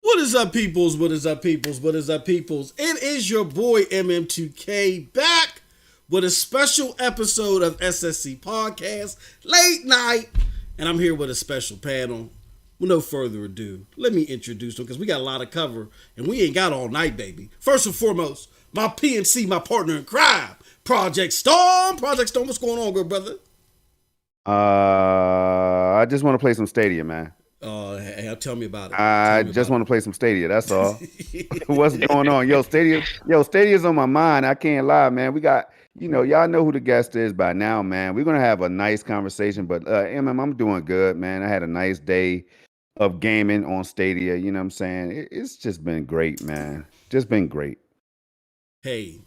What is up, peoples? What is up, peoples? What is up, peoples? It is your boy MM2K back with a special episode of SSC Podcast, Late Night. And I'm here with a special panel. With no further ado, let me introduce them because we got a lot to cover and we ain't got all night, baby. First and foremost, my PNC, my partner in crime, Project Storm. Project Storm, what's going on, good brother? I just want to play some Stadia, man. Hey, tell me about it. I just want to play some Stadia. That's all. What's going on? Stadia's on my mind. I can't lie, man. We got, y'all know who the guest is by now, man. We're going to have a nice conversation, but MM, I'm doing good, man. I had a nice day of gaming on Stadia. You know what I'm saying? It's just been great, man. Just been great. Hey,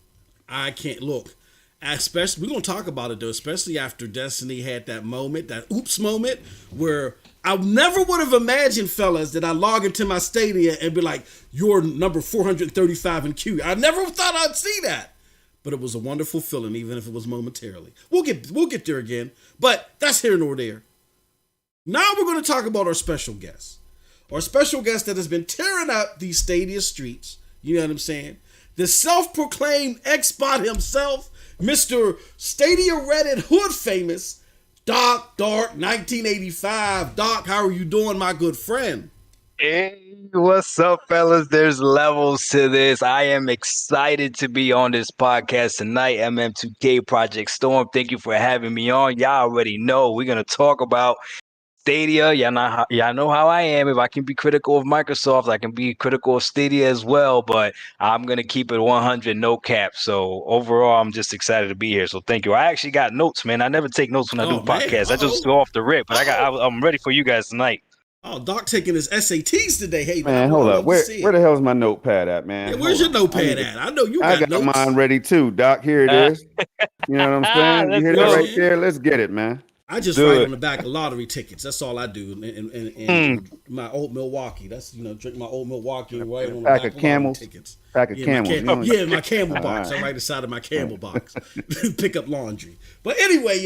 I can't look. Especially, we're going to talk about it, though, especially after Destiny had that moment, that oops moment, where I never would have imagined, fellas, that I log into my Stadia and be like, you're number 435 in queue. I never thought I'd see that. But it was a wonderful feeling, even if it was momentarily. We'll get there again, but that's here nor there. Now we're going to talk about our special guest. Our special guest that has been tearing up these Stadia streets. You know what I'm saying? The self-proclaimed X-Bot himself, Mr. Stadia Reddit hood famous, Doc Dark 1985. Doc, how are you doing, my good friend? Hey, what's up, fellas? There's levels to this. I am excited to be on this podcast tonight. MM2K Project Storm, thank you for having me on. Y'all already know we're going to talk about Stadia. Y'all know how I am. If I can be critical of Microsoft, I can be critical of Stadia as well, but I'm going to keep it 100, no cap. So overall, I'm just excited to be here. So thank you. I actually got notes, man. I never take notes when I do podcasts. I just go off the rip, but I'm ready for you guys tonight. Oh, Doc taking his SATs today. Hey, man, hold up. Where the hell is my notepad at, man? Yeah, where's your notepad at? I know you got notes. I got mine ready too, Doc. Here it is. You know what I'm saying? You hear that right there? Let's get it, man. I just write on the back of lottery tickets. That's all I do. And my old Milwaukee. That's, drink my old Milwaukee and write on the back of Camels. tickets. Pack of Camels. My Camel box. I write the side of my Camel box. Pick up laundry. But anyway,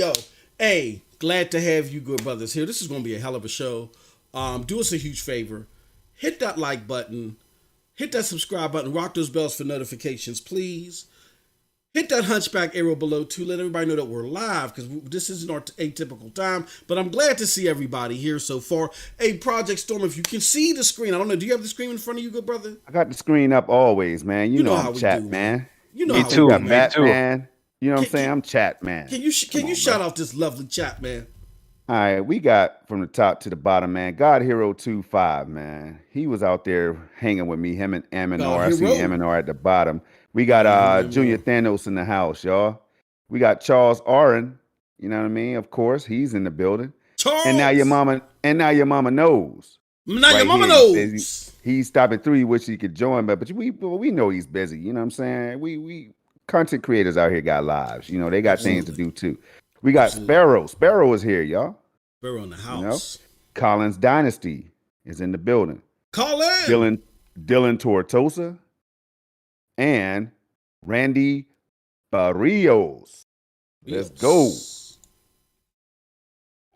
hey, glad to have you good brothers here. This is going to be a hell of a show. Do us a huge favor. Hit that like button. Hit that subscribe button. Rock those bells for notifications, please. Hit that hunchback arrow below too. Let everybody know that we're live because this isn't our atypical time. But I'm glad to see everybody here so far. Hey, Project Storm, if you can see the screen, I don't know. Do you have the screen in front of you, good brother? I got the screen up always, man. You know I'm chat, man. You know me how too, we do, man. Man. You know what I'm saying? I'm chat, man. Can you shout out this lovely chat, man? All right, we got from the top to the bottom, man. God Hero 25, man. He was out there hanging with me, him and Aminor. I see Aminor at the bottom. We got Junior Thanos in the house, y'all. We got Charles Oren, you know what I mean? Of course, he's in the building. Charles. And now your mama knows. Now your mama knows. He's stopping through. He wish he could join, but we know he's busy. You know what I'm saying? We content creators out here got lives. You know, they got things to do too. We got Sparrow. Sparrow is here, y'all. Sparrow in the house. Collins Dynasty is in the building. Colin. Dylan Tortosa and Randy Barrios. Let's go.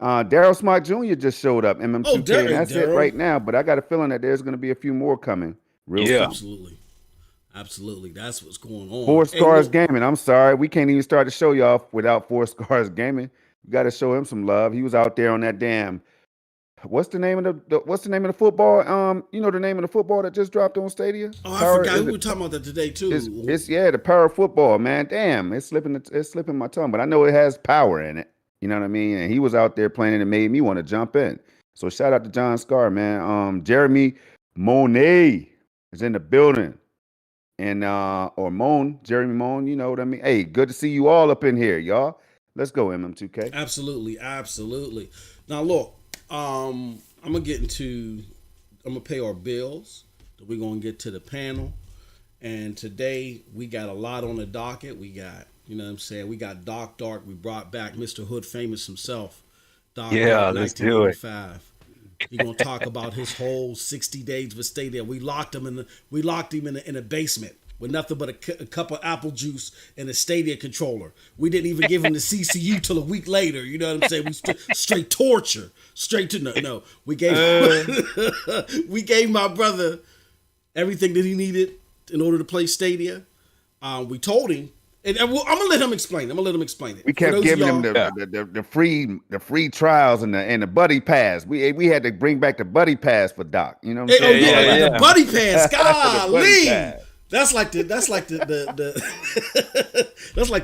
Daryl Smart Jr. just showed up, MM2K, and that's it right now. But I got a feeling that there's going to be a few more coming real soon. Absolutely. That's what's going on. Four Scars Gaming. I'm sorry. We can't even start the show y'all without Four Scars Gaming. We got to show him some love. He was out there on that damn. What's the name of the football? You know the name of the football that just dropped on Stadia? Oh, I forgot. We were talking about that today too. It's the Power Football, man. Damn, it's slipping my tongue, but I know it has power in it. You know what I mean? And he was out there playing, and it made me want to jump in. So shout out to John Scar, man. Jeremy Monet is in the building. And Jeremy Moan, you know what I mean? Hey, good to see you all up in here, y'all. Let's go, MM2K. Absolutely. Now look, I'm gonna pay our bills. We're gonna get to the panel. And today we got a lot on the docket. We got, you know what I'm saying, we got Doc Dark. We brought back Mr. Hood Famous himself. Doc Dark, let's do it. We're gonna talk about his whole 60 days with Stadia. We locked him in a basement with nothing but a cup of apple juice and a Stadia controller. We didn't even give him the CCU till a week later. You know what I'm saying? We straight torture, straight to no. We gave my brother everything that he needed in order to play Stadia. We told him. And I'm gonna let him explain it. We kept giving him the free trials and the buddy pass. We had to bring back the buddy pass for Doc. You know what I'm saying? The buddy pass. Golly, that's like the that's like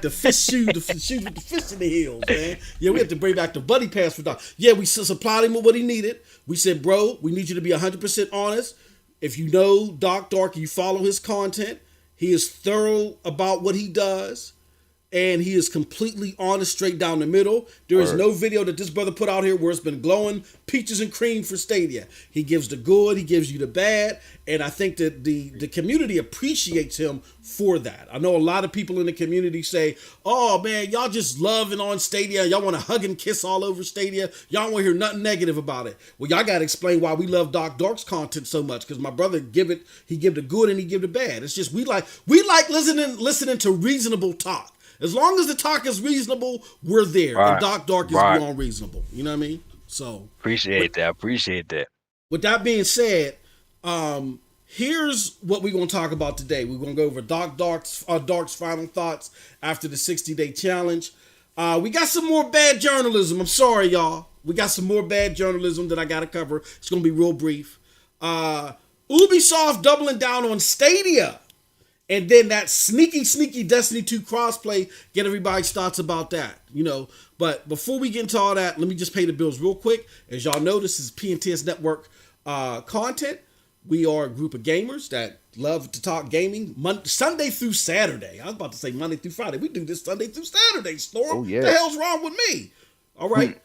the fish shoes with the fish in the heels, man. Yeah, we had to bring back the buddy pass for Doc. Yeah, we supplied him with what he needed. We said, bro, we need you to be 100% honest. If you know Doc Dark, you follow his content. He is thorough about what he does, and he is completely honest, straight down the middle. There is no video that this brother put out here where it's been glowing peaches and cream for Stadia. He gives the good, he gives you the bad, and I think that the community appreciates him for that. I know a lot of people in the community say, oh man, y'all just loving on Stadia. Y'all want to hug and kiss all over Stadia. Y'all want to hear nothing negative about it. Well, y'all got to explain why we love Doc Dark's content so much, because my brother he give the good and he give the bad. It's just we like listening to reasonable talk. As long as the talk is reasonable, we're there. Right. And Doc Dark is beyond reasonable. You know what I mean? So appreciate that. With that being said, here's what we're going to talk about today. We're going to go over Dark's final thoughts after the 60-day challenge. We got some more bad journalism. I'm sorry, y'all. We got some more bad journalism that I got to cover. It's going to be real brief. Ubisoft doubling down on Stadia. And then that sneaky Destiny 2 crossplay, get everybody's thoughts about that, you know. But before we get into all that, let me just pay the bills real quick. As y'all know, this is PNTS Network content. We are a group of gamers that love to talk gaming Sunday through Saturday. I was about to say Monday through Friday. We do this Sunday through Saturday, Storm. Oh, yeah. What the hell's wrong with me? All right.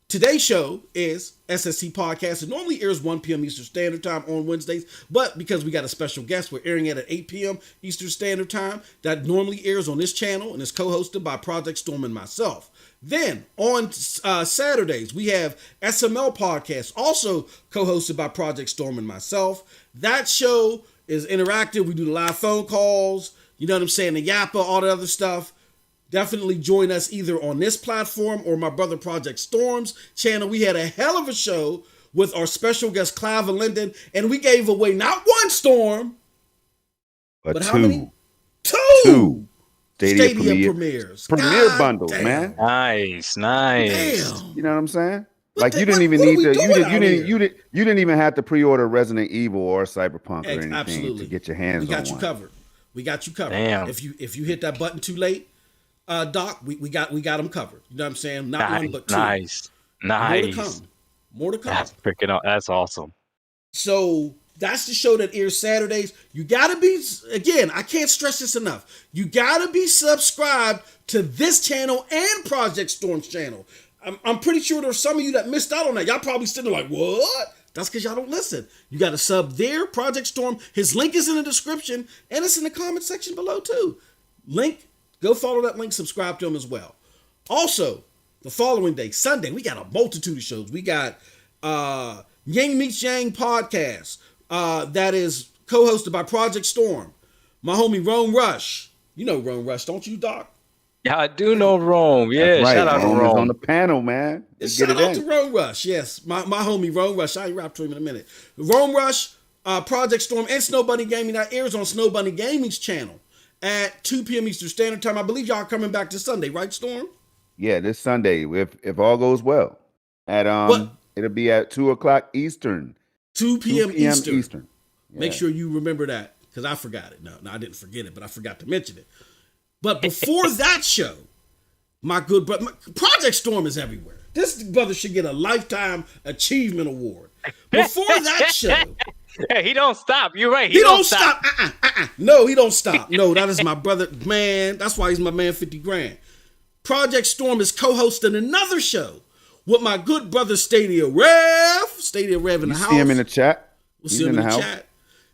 Today's show is SSC Podcast. It normally airs 1 p.m. Eastern Standard Time on Wednesdays, but because we got a special guest, we're airing it at 8 p.m. Eastern Standard Time. That normally airs on this channel and is co-hosted by Project Storm and myself. Then on Saturdays, we have SML Podcast, also co-hosted by Project Storm and myself. That show is interactive. We do the live phone calls, you know what I'm saying, the Yappa, all the other stuff. Definitely join us either on this platform or my brother Project Storm's channel. We had a hell of a show with our special guest, Clive Linden, and we gave away not one Storm, but how many? Two Stadia premieres. Premiere bundles, man. Nice. Damn. You know what I'm saying? Like you didn't even need to. You didn't even have to pre-order Resident Evil or Cyberpunk or anything to get your hands on one. We got you covered. Damn. If you hit that button too late, Doc, we got them covered. You know what I'm saying? Not one, but two. Nice. More to come. That's freaking out. That's awesome. So that's the show that airs Saturdays. You gotta be, again, I can't stress this enough. You gotta be subscribed to this channel and Project Storm's channel. I'm pretty sure there's some of you that missed out on that. Y'all probably sitting there like, what? That's because y'all don't listen. You got to sub there, Project Storm. His link is in the description, and it's in the comment section below too. Link. Go follow that link, subscribe to him as well. Also, the following day, Sunday, we got a multitude of shows. We got Yang Meets Yang podcast that is co-hosted by Project Storm. My homie Rome Rush, You know Rome Rush, don't you, Doc? Yeah, I do know Rome. That's Yeah, right. shout out to Rome is on Rome. the panel, man. Let's get Shout it out to in. Rome Rush. Yes, my homie Rome Rush. I ain't rap to him in a minute. Rome Rush, Project Storm, and Snow Bunny Gaming. That airs on Snow Bunny Gaming's channel at 2 p.m. Eastern Standard Time. I believe y'all are coming back to Sunday, right, Storm? Yeah, this Sunday, if all goes well. At What? it'll be at 2 o'clock Eastern. 2 2 p.m. p.m. Eastern. Eastern. Make Yeah. sure you remember that because I forgot it. No, I didn't forget it, but I forgot to mention it. But before that show, my good brother, Project Storm is everywhere. This brother should get a Lifetime Achievement Award. Before that show, Hey, he don't stop. You're right. he don't stop. No, he don't stop. No, that is my brother. Man, that's why he's my man 50 grand. Project Storm is co-hosting another show with my good brother Stadia Rev. Stadia Rev in the house. See him in the chat. We'll see him in the chat.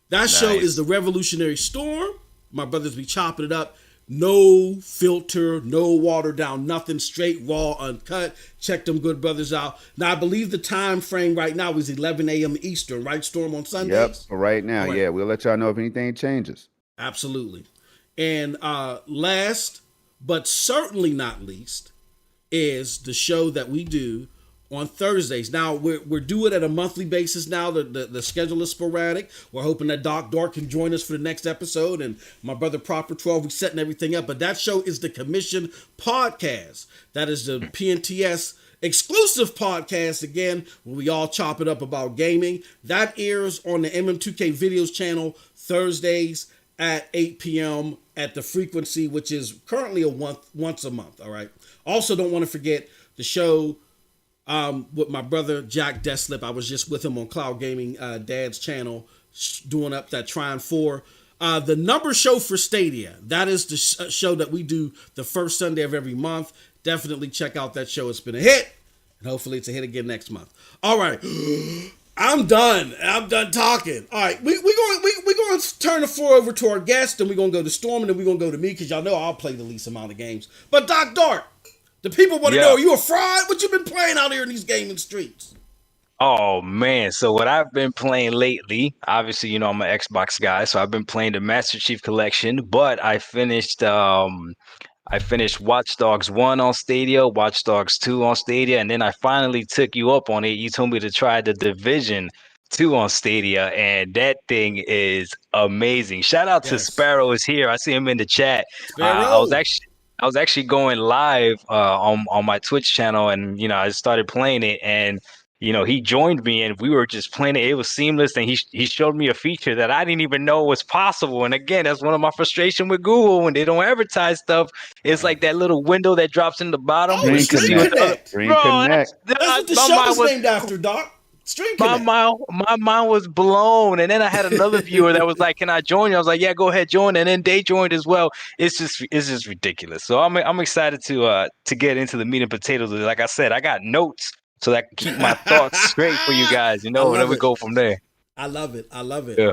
That show is the Revolutionary Storm. My brothers be chopping it up. No filter, no water down, nothing, straight, raw, uncut. Check them good brothers out. Now, I believe the time frame right now is 11 a.m. Eastern, right, Storm, on Sundays? Yep, for right now. All right. Yeah, we'll let y'all know if anything changes. Absolutely. And last, but certainly not least, is the show that we do on Thursdays. Now, we're doing it at a monthly basis now. The schedule is sporadic. We're hoping that Doc Dark can join us for the next episode. And my brother Proper 12, we're setting everything up. But that show is the Commission Podcast. That is the PNTS exclusive podcast, again, where we all chop it up about gaming. That airs on the MM2K Videos channel Thursdays at 8 p.m. at the frequency, which is currently once a month, all right? Also, don't want to forget the show with my brother Jack Deslip. I was just with him on Cloud Gaming Dad's channel doing up that Trine 4. The number show for Stadia, that is the show that we do the first Sunday of every month. Definitely check out that show. It's been a hit, and hopefully it's a hit again next month. All right. I'm done talking. All right, we're going to turn the floor over to our guest, and we're going to go to Storm, and then we're going to go to me, because y'all know I'll play the least amount of games. But Doc Dark, the people want to know, are you a fraud? What you been playing out here in these gaming streets? Oh man, so what I've been playing lately, obviously, you know, I'm an Xbox guy, so I've been playing the Master Chief Collection, but I finished Watch Dogs 1 on Stadia, Watch Dogs 2 on Stadia, and then I finally took you up on it. You told me to try the Division 2 on Stadia, and that thing is amazing. Shout out to Sparrow is here. I see him in the chat. I was actually going live on my Twitch channel, and you know, I started playing it, and you know, he joined me, and we were just playing it. It was seamless, and he showed me a feature that I didn't even know was possible. And again, that's one of my frustration with Google when they don't advertise stuff. It's like that little window that drops in the bottom. Oh, Stream Connect. Connect. That's what the show is named after, Doc. Stream Connect. My mind was blown, and then I had another viewer that was like, "Can I join you?" I was like, "Yeah, go ahead, join." And then they joined as well. It's just ridiculous. So I'm excited to get into the meat and potatoes. Like I said, I got notes so that I can keep my thoughts straight for you guys. You know, and then we go from there. I love it. Yeah.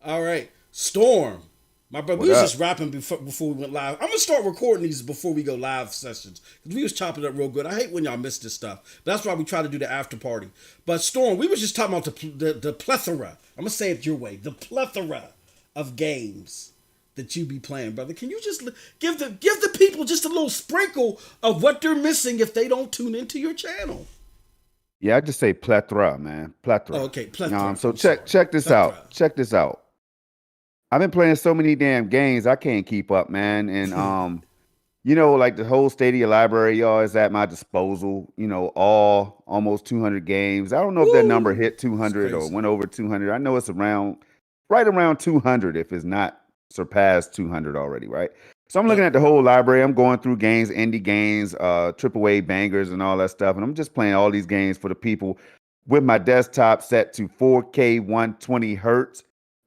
All right, Storm. My brother, we was just rapping before we went live. I'm gonna start recording these before we go live sessions, because we was chopping up real good. I hate when y'all miss this stuff. That's why we try to do the after party. But Storm, we was just talking about the plethora. I'm gonna say it your way. The plethora of games that you be playing, brother. Can you just give the people just a little sprinkle of what they're missing if they don't tune into your channel? Yeah, I just say plethora, man. Plethora. Oh, okay, plethora. So check this out. Check this out. I've been playing so many damn games, I can't keep up, man. And you know, like the whole Stadia library, y'all, is at my disposal. You know, almost 200 games. I don't know if that number hit 200 or went over 200. I know it's right around 200 if it's not surpassed 200 already, right? So I'm looking at the whole library. I'm going through games, indie games, AAA bangers, and all that stuff. And I'm just playing all these games for the people with my desktop set to 4K 120 hertz.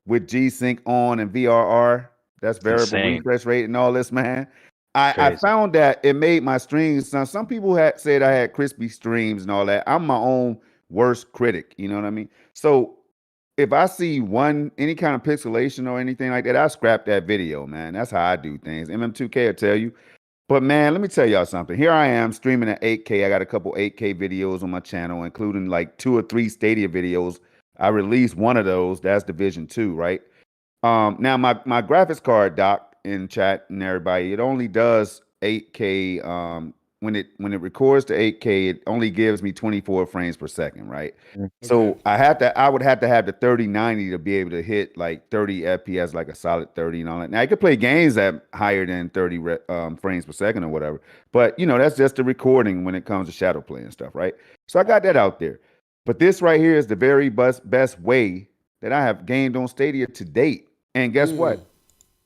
With G-Sync on and VRR, that's variable refresh rate and all this, man. I found that it made my streams. Some people had said I had crispy streams and all that. I'm my own worst critic, you know what I mean? So if I see any kind of pixelation or anything like that, I scrap that video, man. That's how I do things. MM2K will tell you. But man, let me tell y'all something. Here I am streaming at 8K. I got a couple 8K videos on my channel, including like 2 or 3 Stadia videos. I released one of those. That's Division 2, right? Now my graphics card, Doc, in chat and everybody, it only does 8K. When it records to 8K, it only gives me 24 frames per second, right? So Okay. I would have to have the 3090 to be able to hit like 30 FPS, like a solid 30 and all that. Now I could play games at higher than 30 frames per second or whatever, but that's just the recording when it comes to shadow play and stuff, right? So I got that out there. But this right here is the very best way that I have gamed on Stadia to date. And guess Mm. what?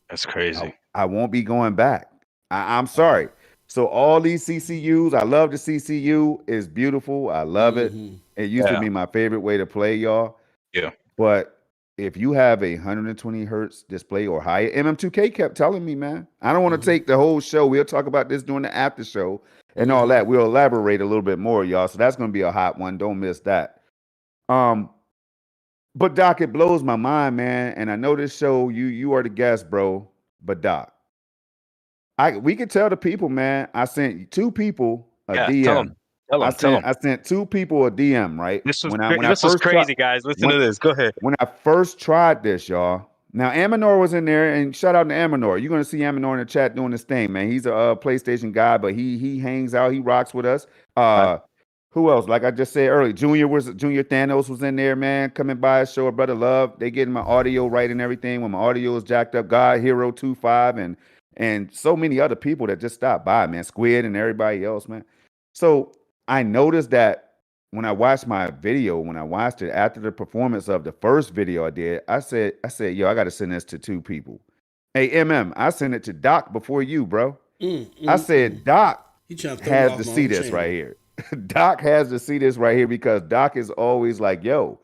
That's crazy. I won't be going back. I'm sorry. So all these CCUs, I love the CCU. It's beautiful. I love it. Mm-hmm. It used to Yeah. be my favorite way to play, y'all. Yeah. But if you have a 120 hertz display or higher, MM2K kept telling me, man, I don't want to Mm-hmm. take the whole show. We'll talk about this during the after show and all Mm-hmm. that. We'll elaborate a little bit more, y'all. So that's going to be a hot one. Don't miss that. But Doc, it blows my mind, man. And I know this show, you are the guest, bro. But Doc, we could tell the people, man. I sent two people a Yeah. Tell DM. them. Tell them. Tell them. I sent two people a DM, right? This was crazy, guys. Listen to this. Go ahead. When I first tried this, y'all. Now Amanor was in there, and shout out to Amanor. You're gonna see Amanor in the chat doing this thing, man. He's a PlayStation guy, but he hangs out, he rocks with us. Who else? Like I just said earlier, Junior Thanos was in there, man, coming by, show a brother love. They getting my audio right and everything. When my audio is jacked up, God Hero 25 and so many other people that just stopped by, man. Squid and everybody else, man. So I noticed that when I watched my video, when I watched it after the performance of the first video I did, I said, yo, I got to send this to two people. Hey, I sent it to Doc before you, bro. I said, Doc He trying to throw me has off to my see own this channel. right here. Doc has to see this right here because Doc is always like, yo,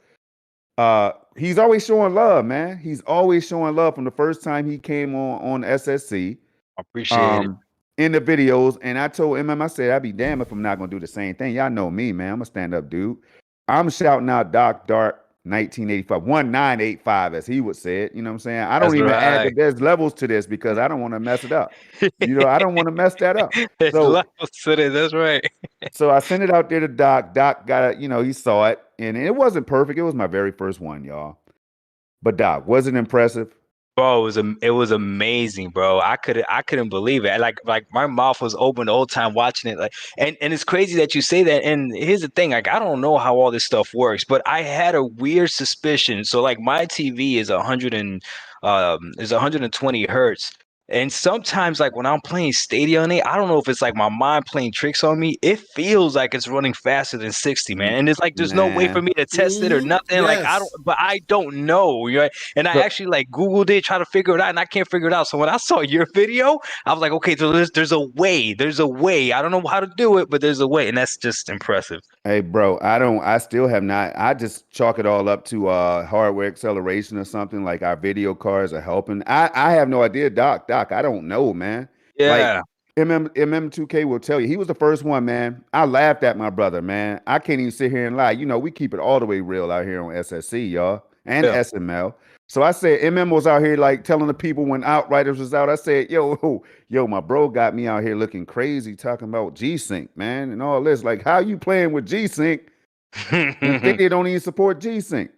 he's always showing love, man. He's always showing love from the first time he came on SSC. Appreciate it. In the videos, and I told I said, I'd be damned if I'm not gonna do the same thing. Y'all know me, man. I'm a stand-up dude. I'm shouting out Doc Dark 1985, 1985, as he would say it. You know what I'm saying? I don't That's even add right. that there's levels to this because I don't want to mess it up. I don't want to mess that up. There's So levels to this. That's right. so I sent it out there to Doc. Doc got it, he saw it, and it wasn't perfect. It was my very first one, y'all. But Doc, was it impressive? Bro, it was amazing, bro. I couldn't believe it. Like my mouth was open the whole time watching it. Like, and it's crazy that you say that. And here's the thing, like I don't know how all this stuff works, but I had a weird suspicion. So like my TV is 120 hertz. And sometimes, like when I'm playing Stadia on it, I don't know if it's like my mind playing tricks on me. It feels like it's running faster than 60, man. And it's like there's no way for Man. me to test it or nothing. Like Yes. but I don't know. Right? And I So, actually like Googled it, try to figure it out, and I can't figure it out. So when I saw your video, I was like, okay, so there's a way. There's a way. I don't know how to do it, but there's a way, and that's just impressive. hey, bro, I still have not. I just chalk it all up to hardware acceleration or something. Like our video cards are helping. I have no idea, Doc. I don't know, man. Like Yeah. MM2K will tell you. He was the first one, man. I laughed at my brother, man. I can't even sit here and lie. We keep it all the way real out here on SSC, y'all, and Yeah. SML. So I said, was out here like telling the people when Outriders was out. I said, yo, my bro got me out here looking crazy talking about G-Sync, man, and all this. Like, how you playing with G-Sync when they don't even support G-Sync?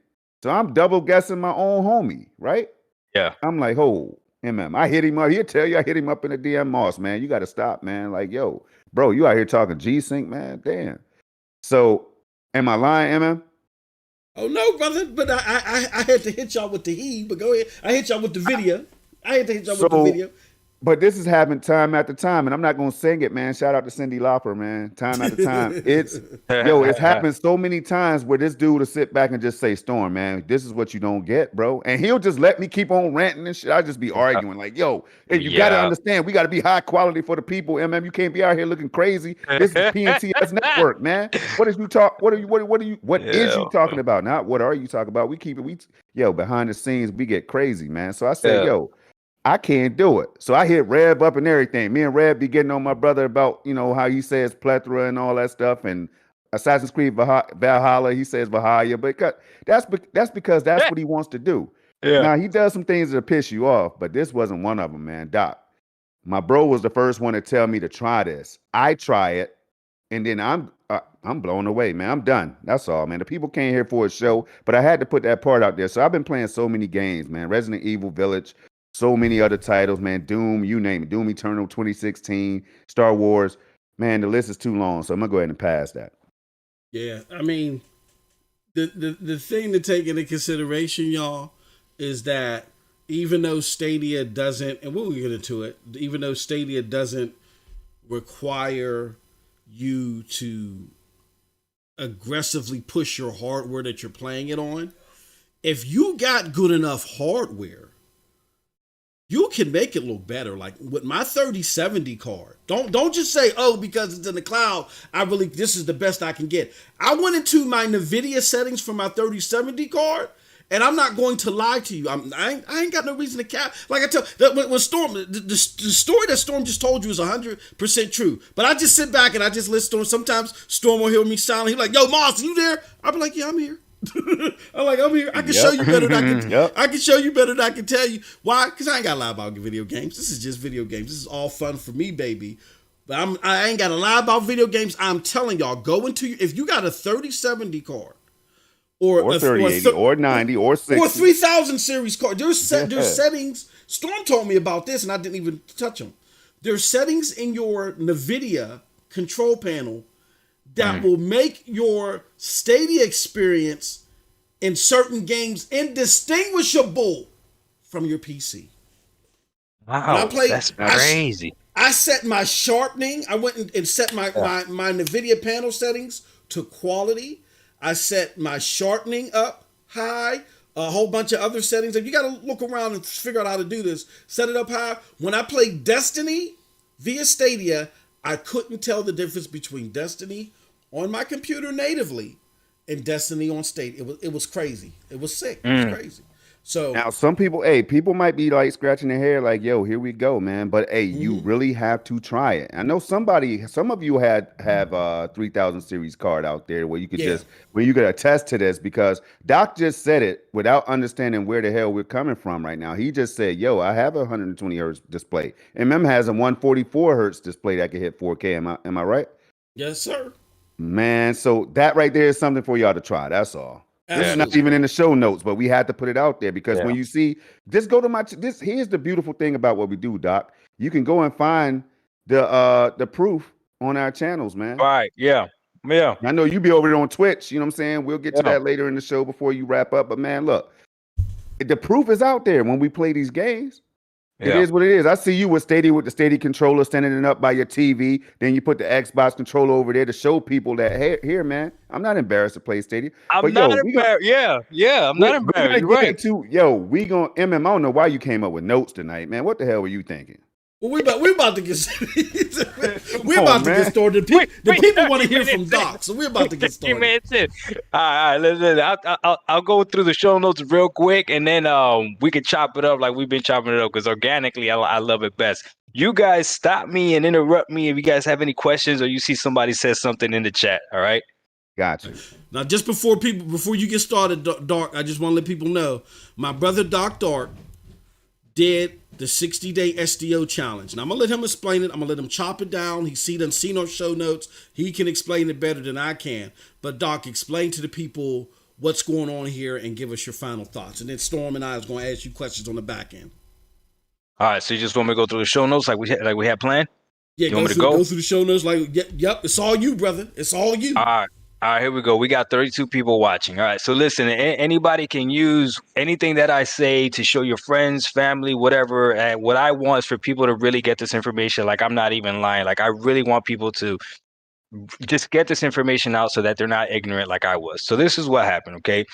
So I'm double guessing my own homie, right? Yeah. I'm like, I hit him up. He'll tell you I hit him up in the DM Moss, man. You got to stop, man. Like, yo, bro, you out here talking G-Sync, man. Damn. So, am I lying, MM? Oh no, brother! But I had to hit y'all with the heat. But go ahead. I hit y'all with the video. With the video. But this has happened time after time, and I'm not gonna sing it, man. Shout out to Cyndi Lauper, man. Time after time, it's happened so many times where this dude will sit back and just say, "Storm, man, this is what you don't get, bro," and he'll just let me keep on ranting and shit. I just be arguing like, "Yo, hey, you gotta understand, we gotta be high quality for the people, MM. You can't be out here looking crazy. This is PNTS network, man. What is you talk? What is you talking about? Not what are you talking about? We keep it. Behind the scenes, we get crazy, man. So I say, yo. I can't do it. So I hit Reb up and everything. Me and Reb be getting on my brother about, how he says plethora and all that stuff. And Assassin's Creed Valhalla, he says Valhalla. But that's because that's what he wants to do. Yeah. Now, he does some things that piss you off, but this wasn't one of them, man. Doc, my bro was the first one to tell me to try this. I try it, and then I'm blown away, man. I'm done. That's all, man. The people came here for a show, but I had to put that part out there. So I've been playing so many games, man. Resident Evil Village, so many other titles, man. Doom, you name it. Doom Eternal 2016, Star Wars. Man, the list is too long, so I'm gonna go ahead and pass that. Yeah, I mean, the thing to take into consideration, y'all, is that even though Stadia doesn't, and we'll get into it, even though Stadia doesn't require you to aggressively push your hardware that you're playing it on, if you got good enough hardware, you can make it look better. Like with my 3070 card, don't just say, oh, because it's in the cloud, this is the best I can get. I went into my NVIDIA settings for my 3070 card, and I'm not going to lie to you. I ain't got no reason to cap. Like I tell when Storm, the story that Storm just told you is 100% true. But I just sit back and I just listen to Storm. Sometimes Storm will hear me silent. He's like, "Yo, Moss, you there?" I'll be like, "Yeah, I'm here." I'm like, "I'm here. I can show you better than I can. I can show you better than I can tell you why. Because I ain't got to lie about video games. This is just video games. This is all fun for me, baby." But I ain't got to lie about video games. I'm telling y'all, go into if you got a 3070 card. Or 3080 or 90 or 60 or 3000 series card. There's settings. Storm told me about this, and I didn't even touch them. There's settings in your NVIDIA control panel that will make your Stadia experience in certain games indistinguishable from your PC. Wow, that's crazy. I set my sharpening. I went and set my NVIDIA panel settings to quality. I set my sharpening up high, a whole bunch of other settings. And you got to look around and figure out how to do this. Set it up high. When I played Destiny via Stadia, I couldn't tell the difference between Destiny on my computer natively and Destiny on Stadia. It was crazy. It was sick. It was crazy. So now some people, people might be like scratching their hair like, yo, here we go, man. But you really have to try it. I know some of you have 3000 series card out there where you could where you could attest to this, because Doc just said it without understanding where the hell we're coming from right now. He just said, yo, I have a 120 hertz display. MM has a 144 hertz display that can hit 4K. Am I right? Yes, sir. Man, so that right there is something for y'all to try. That's all. This is not even in the show notes, but we had to put it out there because when you see, just go to here's the beautiful thing about what we do, Doc. You can go and find the proof on our channels, man. Right. Yeah. Yeah. I know you be over there on Twitch, you know what I'm saying? We'll get to that later in the show before you wrap up. But man, look, the proof is out there when we play these games. It is what it is. I see you with the Stadia controller standing it up by your TV. Then you put the Xbox controller over there to show people that here, man, I'm not embarrassed to play Stadia. I'm not embarrassed. I'm not embarrassed. You're right. We gonna I don't know why you came up with notes tonight, man. What the hell were you thinking? Well, we about to get get started. The people want to hear from Doc, so we're about to get started. All right, listen. I'll go through the show notes real quick, and then we can chop it up like we've been chopping it up, because organically, I love it best. You guys stop me and interrupt me if you guys have any questions or you see somebody says something in the chat. All right. Gotcha. Now, just before you get started, Dark, I just want to let people know my brother Doc Dark did the 60-day SDO challenge. Now, I'm going to let him explain it. I'm going to let him chop it down. He's seen our show notes. He can explain it better than I can. But, Doc, explain to the people what's going on here and give us your final thoughts. And then Storm and I is going to ask you questions on the back end. All right, so you just want me to go through the show notes like we had planned? Yeah, go through the show notes like, yep, it's all you, brother. It's all you. All right, here we go. We got 32 people watching. All right, so listen, anybody can use anything that I say to show your friends, family, whatever. And what I want is for people to really get this information. Like, I'm not even lying. Like, I really want people to just get this information out so that they're not ignorant like I was. So this is what happened, okay?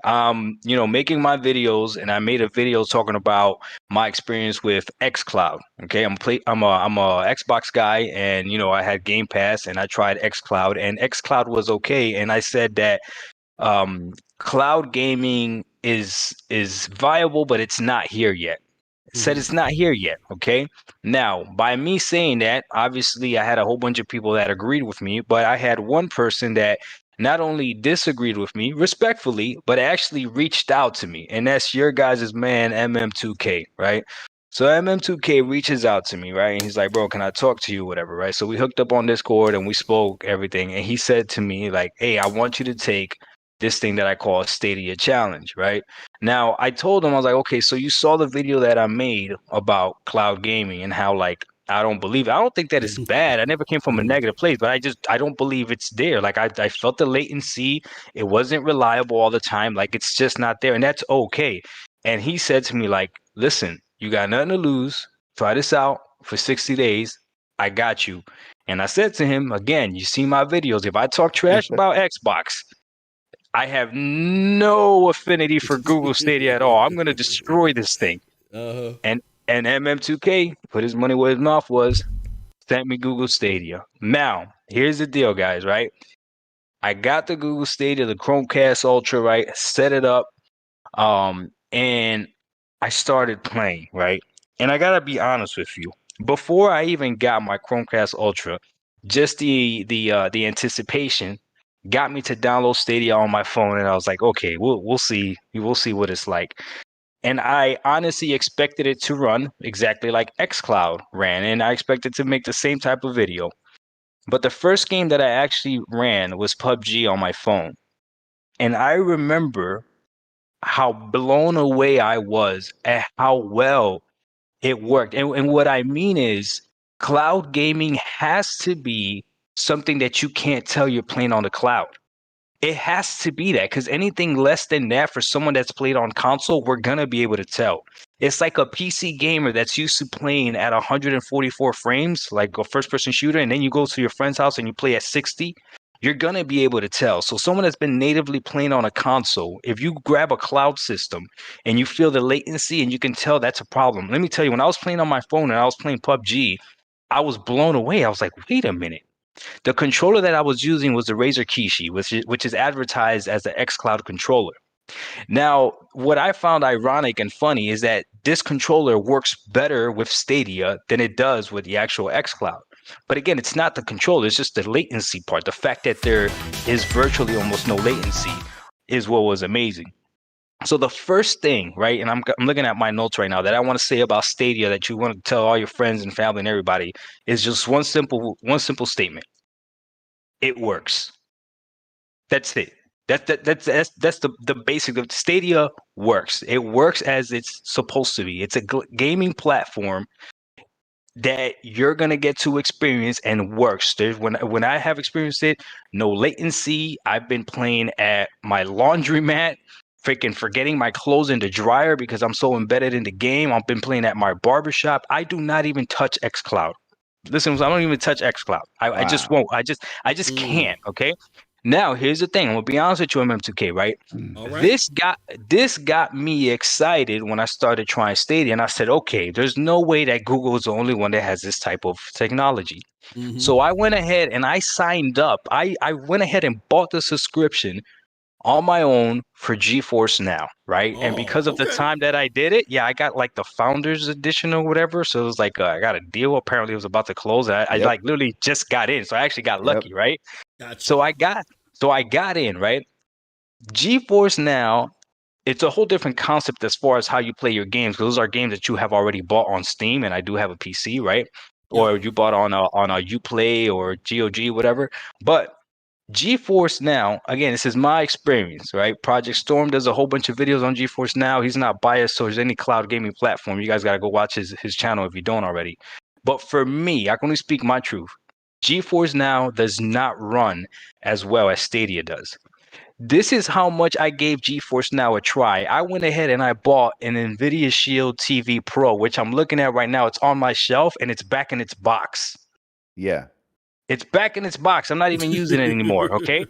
Making my videos, and I made a video talking about my experience with xCloud. Okay, I'm a Xbox guy, and I had Game Pass, and I tried xCloud, and xCloud was okay. And I said that cloud gaming is viable, but it's not here yet. Said it's not here yet. Okay. Now, by me saying that, obviously I had a whole bunch of people that agreed with me, but I had one person that not only disagreed with me respectfully, but actually reached out to me. And that's your guys' man, MM2K, right? So MM2K reaches out to me, right? And he's like, bro, can I talk to you, whatever, right? So we hooked up on Discord and we spoke everything. And he said to me, like, hey, I want you to take this thing that I call a Stadia challenge, right? Now, I told him, I was like, okay, so you saw the video that I made about cloud gaming and how, like, I don't believe it. I don't think that it's bad. I never came from a negative place, but I don't believe it's there. Like, I felt the latency. It wasn't reliable all the time. Like, it's just not there. And that's okay. And he said to me, like, listen, you got nothing to lose. Try this out for 60 days. I got you. And I said to him, again, you see my videos. If I talk trash about Xbox, I have no affinity for Google Stadia at all. I'm going to destroy this thing. Uh-huh. And MM2K put his money where his mouth was, sent me Google Stadia. Now, here's the deal, guys, right? I got the Google Stadia, the Chromecast Ultra, right? Set it up, and I started playing, right? And I gotta be honest with you. Before I even got my Chromecast Ultra, just the anticipation got me to download Stadia on my phone, and I was like, okay, we'll see what it's like. And I honestly expected it to run exactly like xCloud ran, and I expected to make the same type of video. But the first game that I actually ran was PUBG on my phone. And I remember how blown away I was at how well it worked. And what I mean is, cloud gaming has to be something that you can't tell you're playing on the cloud. It has to be that, because anything less than that for someone that's played on console, we're going to be able to tell. It's like a PC gamer that's used to playing at 144 frames, like a first-person shooter, and then you go to your friend's house and you play at 60. You're going to be able to tell. So someone that's been natively playing on a console, if you grab a cloud system and you feel the latency and you can tell, that's a problem. Let me tell you, when I was playing on my phone and I was playing PUBG, I was blown away. I was like, wait a minute. The controller that I was using was the Razer Kishi, which is advertised as the xCloud controller. Now, what I found ironic and funny is that this controller works better with Stadia than it does with the actual xCloud. But again, it's not the controller, it's just the latency part. The fact that there is virtually almost no latency is what was amazing. So the first thing, right, and I'm looking at my notes right now, that I want to say about Stadia that you want to tell all your friends and family and everybody is just one simple statement. It works. That's it. That's the basic of Stadia works. It works as it's supposed to be. It's a gaming platform that you're gonna get to experience and works. There's when I have experienced it, no latency. I've been playing at my laundromat, freaking forgetting my clothes in the dryer because I'm so embedded in the game. I've been playing at my barbershop. I do not even touch xCloud. Listen, I don't even touch xCloud. I just won't. I just can't. Okay. Now here's the thing. I'm gonna be honest with you, MM2K, right? All right. This got me excited when I started trying Stadia, and I said, okay, there's no way that Google is the only one that has this type of technology. Mm-hmm. So I went ahead and I signed up. I went ahead and bought the subscription on my own for Geforce Now, right? And because of the time that I did it, I got like the Founders Edition or whatever. So it was like I got a deal. Apparently, it was about to close. I like literally just got in, so I actually got lucky, right? Gotcha. So I got in, right? Geforce Now, it's a whole different concept as far as how you play your games. Those are games that you have already bought on Steam, and I do have a PC, right? Or you bought on a Uplay or GOG, whatever. But Geforce Now, again, this is my experience, right? Project Storm does a whole bunch of videos on Geforce Now. He's not biased towards any cloud gaming platform. You guys got to go watch his channel if you don't already. But for me, I can only speak my truth. Geforce Now does not run as well as Stadia does. This is how much I gave Geforce Now a try. I went ahead and I bought an NVIDIA Shield TV Pro, which I'm looking at right now. It's on my shelf and it's back in its box. Yeah. It's back in its box. I'm not even using it anymore, okay?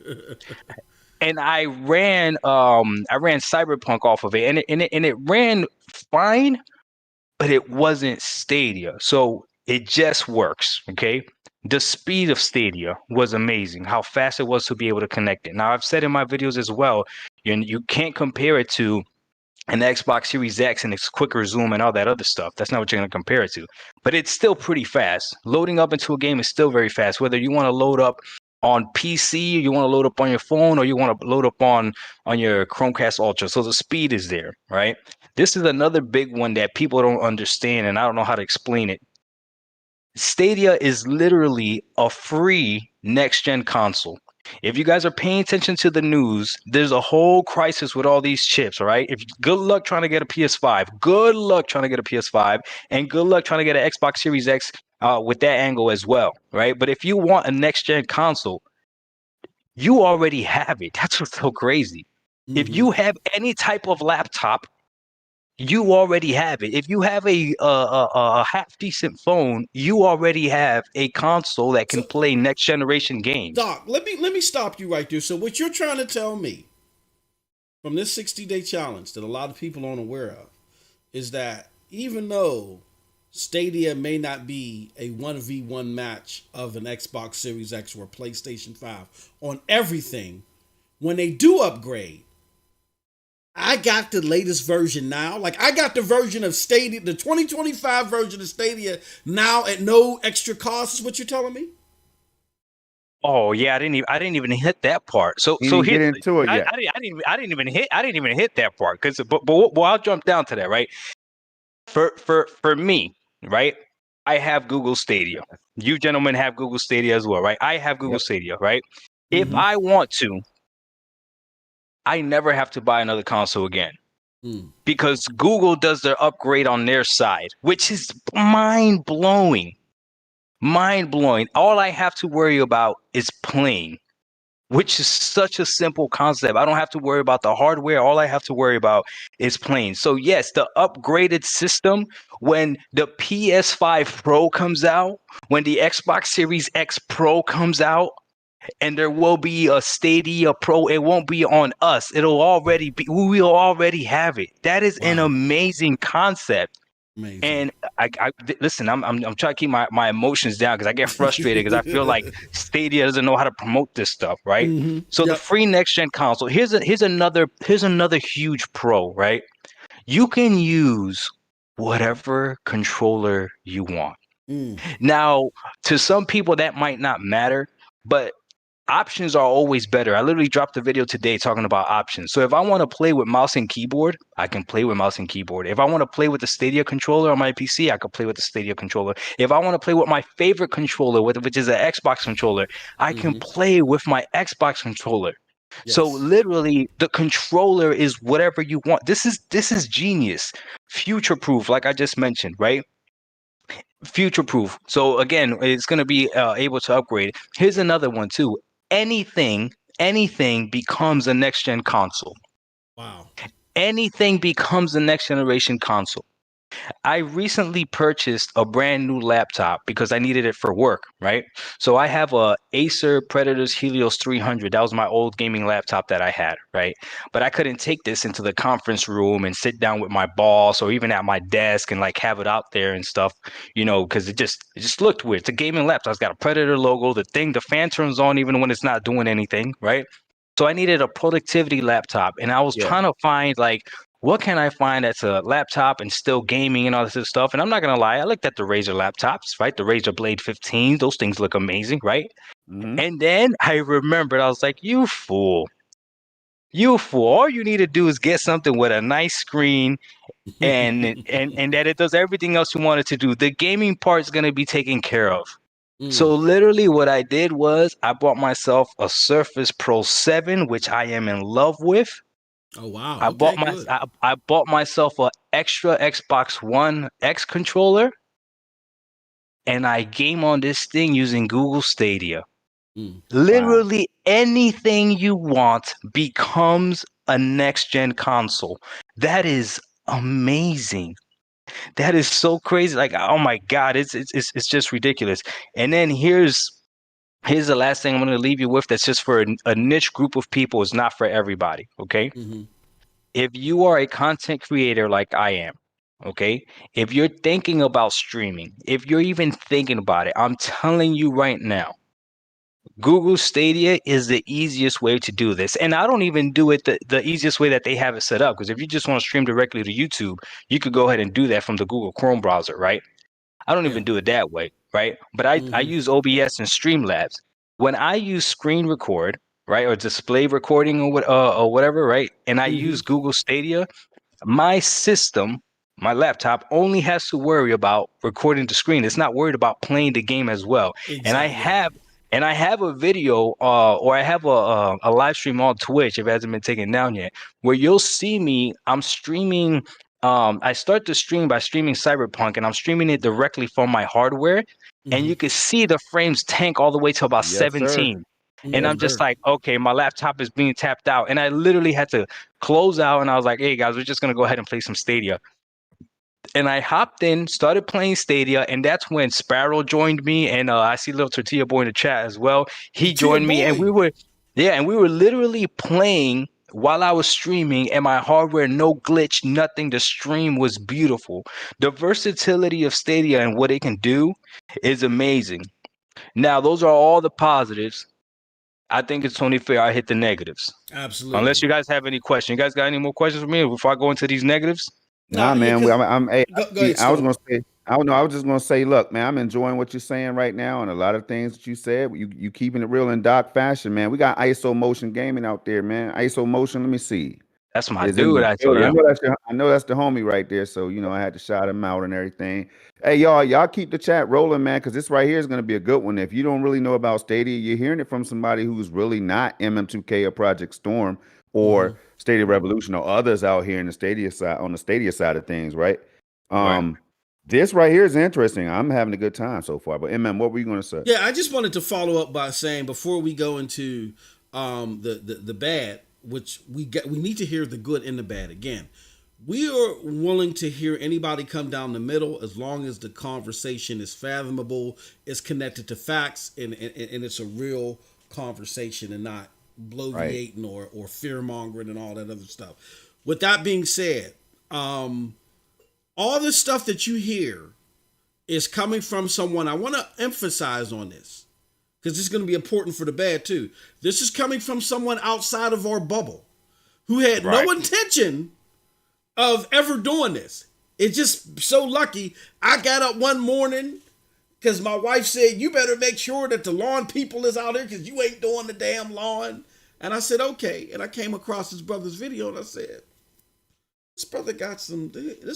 And I ran Cyberpunk off of it, and it ran fine, but it wasn't Stadia. So it just works, okay? The speed of Stadia was amazing, how fast it was to be able to connect it. Now, I've said in my videos as well, you can't compare it to an Xbox Series X and its quicker zoom and all that other stuff. That's not what you're going to compare it to. But it's still pretty fast. Loading up into a game is still very fast, whether you want to load up on PC, or you want to load up on your phone, or you want to load up on your Chromecast Ultra. So the speed is there, right? This is another big one that people don't understand, and I don't know how to explain it. Stadia is literally a free next-gen console. If you guys are paying attention to the news, there's a whole crisis with all these chips, all right? Good luck trying to get a PS5. Good luck trying to get a PS5, and good luck trying to get an Xbox Series X with that angle as well, right? But if you want a next gen console, you already have it. That's what's so crazy. If Mm-hmm. you have any type of laptop, you already have it. If you have a half decent phone, you already have a console that can So, play next generation games. Doc, let me stop you right there. So, what you're trying to tell me from this 60-day challenge that a lot of people aren't aware of is that even though Stadia may not be a 1v1 match of an Xbox Series X or a PlayStation 5 on everything, when they do upgrade, I got the latest version now. Like, I got the version of Stadia, the 2025 version of Stadia now at no extra cost, is what you're telling me? Oh yeah, I didn't even hit that part. So He so didn't here get into it I, yet. I didn't even hit that part because but I'll jump down to that, right? For me, right? I have Google Stadia. You gentlemen have Google Stadia as well, right? I have Google Yep. Stadia, right? If Mm-hmm. I want to, I never have to buy another console again Mm. because Google does their upgrade on their side, which is mind blowing. Mind blowing. All I have to worry about is playing, which is such a simple concept. I don't have to worry about the hardware. All I have to worry about is playing. So yes, the upgraded system, when the PS5 Pro comes out, when the Xbox Series X Pro comes out, and there will be a Stadia Pro, it won't be on us. It'll already be, we will already have it. That is an Wow. amazing concept. Amazing. And listen. I'm trying to keep my emotions down because I get frustrated because I feel like Stadia doesn't know how to promote this stuff, right? Mm-hmm. So the Yep. free next gen console. Here's another huge pro, right? You can use whatever controller you want. Mm. Now, to some people that might not matter, but options are always better. I literally dropped a video today talking about options. So if I want to play with mouse and keyboard, I can play with mouse and keyboard. If I want to play with the Stadia controller on my PC, I can play with the Stadia controller. If I want to play with my favorite controller, which is an Xbox controller, I can Mm-hmm. play with my Xbox controller. So Yes. literally the controller is whatever you want. This is genius. Future proof, like I just mentioned, right? Future proof. So again, it's going to be able to upgrade. Here's another one too. Anything, anything becomes a next gen console. Wow. Anything becomes a next generation console. I recently purchased a brand new laptop because I needed it for work, right? So I have a Acer Predators Helios 300. That was my old gaming laptop that I had, right? But I couldn't take this into the conference room and sit down with my boss or even at my desk and like have it out there and stuff, because it just looked weird. It's a gaming laptop. It's got a Predator logo. The fan turns on even when it's not doing anything, right? So I needed a productivity laptop, and I was Yeah. trying to find like what can I find that's a laptop and still gaming and all this stuff? And I'm not gonna lie, I looked at the Razer laptops, right? The Razer Blade 15, those things look amazing, right? Mm-hmm. And then I remembered, I was like, you fool. You fool. All you need to do is get something with a nice screen and that it does everything else you want it to do. The gaming part is gonna be taken care of. Mm. So literally what I did was I bought myself a Surface Pro 7, which I am in love with. Oh wow. I Okay. bought my Good. I bought myself a extra Xbox One X controller, and I game on this thing using Google Stadia. Mm. Wow. Literally anything you want becomes a next gen console. That is amazing. That is so crazy. Like, oh my God, it's just ridiculous. And then here's the last thing I'm going to leave you with. That's just for a niche group of people. It's not for everybody. Okay. Mm-hmm. If you are a content creator like I am, okay, if you're thinking about streaming, if you're even thinking about it, I'm telling you right now, Google Stadia is the easiest way to do this. And I don't even do it the easiest way that they have it set up. Because if you just want to stream directly to YouTube, you could go ahead and do that from the Google Chrome browser, right? I don't Yeah. even do it that way, right? But I Mm-hmm. use OBS and Streamlabs. When I use screen record, right, or display recording or whatever, right, and I Mm-hmm. use Google Stadia, my system, my laptop only has to worry about recording the screen. It's not worried about playing the game as well. And I Exactly. have Yeah. And I have a video, or I have a live stream on Twitch, if it hasn't been taken down yet, where you'll see me. I'm streaming. I start the stream by streaming Cyberpunk, and I'm streaming it directly from my hardware, and you can see the frames tank all the way to about Yes, sir. 17. And Yes, I'm just sir. like, okay, my laptop is being tapped out, and I literally had to close out, and I was like, hey guys, we're just gonna go ahead and play some Stadia. And I hopped in, started playing Stadia, and that's when Sparrow joined me, and I see little Tortilla Boy in the chat as well. He Tortilla joined me, and Boy. we were literally playing while I was streaming, and my hardware, no glitch, nothing. The stream was beautiful. The versatility of Stadia and what it can do is amazing. Now, those are all the positives. I think it's only fair I hit the negatives. Unless Absolutely. you guys have any questions. You guys got any more questions for me before I go into these negatives? Nah, Yeah, man. because Hey, go ahead, I was Storm. gonna say, I don't know. I was just gonna say, look, man, I'm enjoying what you're saying right now, and a lot of things that you said. You keeping it real in Doc fashion, man. We got ISO Motion Gaming out there, man. ISO Motion. Let me see. That's my Is in dude, the I told building. you. I know that's the homie right there. So I had to shout him out and everything. Hey, y'all keep the chat rolling, man, because this right here is gonna be a good one. If you don't really know about Stadia, you're hearing it from somebody who's really not MM2K or Project Storm Mm-hmm. or Stadia Revolution or others out here in the Stadia side on the Stadia side of things, right? Right. This right here is interesting. I'm having a good time so far. But MM, what were you gonna say? Yeah, I just wanted to follow up by saying before we go into the bad, which we need to hear the good and the bad again. We are willing to hear anybody come down the middle as long as the conversation is fathomable, is connected to facts, and it's a real conversation and not Right. bloviating or fear mongering and all that other stuff. With that being said, all this stuff that you hear is coming from someone. I want to emphasize on this because this is going to be important for the bad too. This is coming from someone outside of our bubble who had Right. no intention of ever doing this. It's just so lucky. I got up one morning because my wife said, you better make sure that the lawn people is out here because you ain't doing the damn lawn. And I said, okay. And I came across this brother's video and I said, this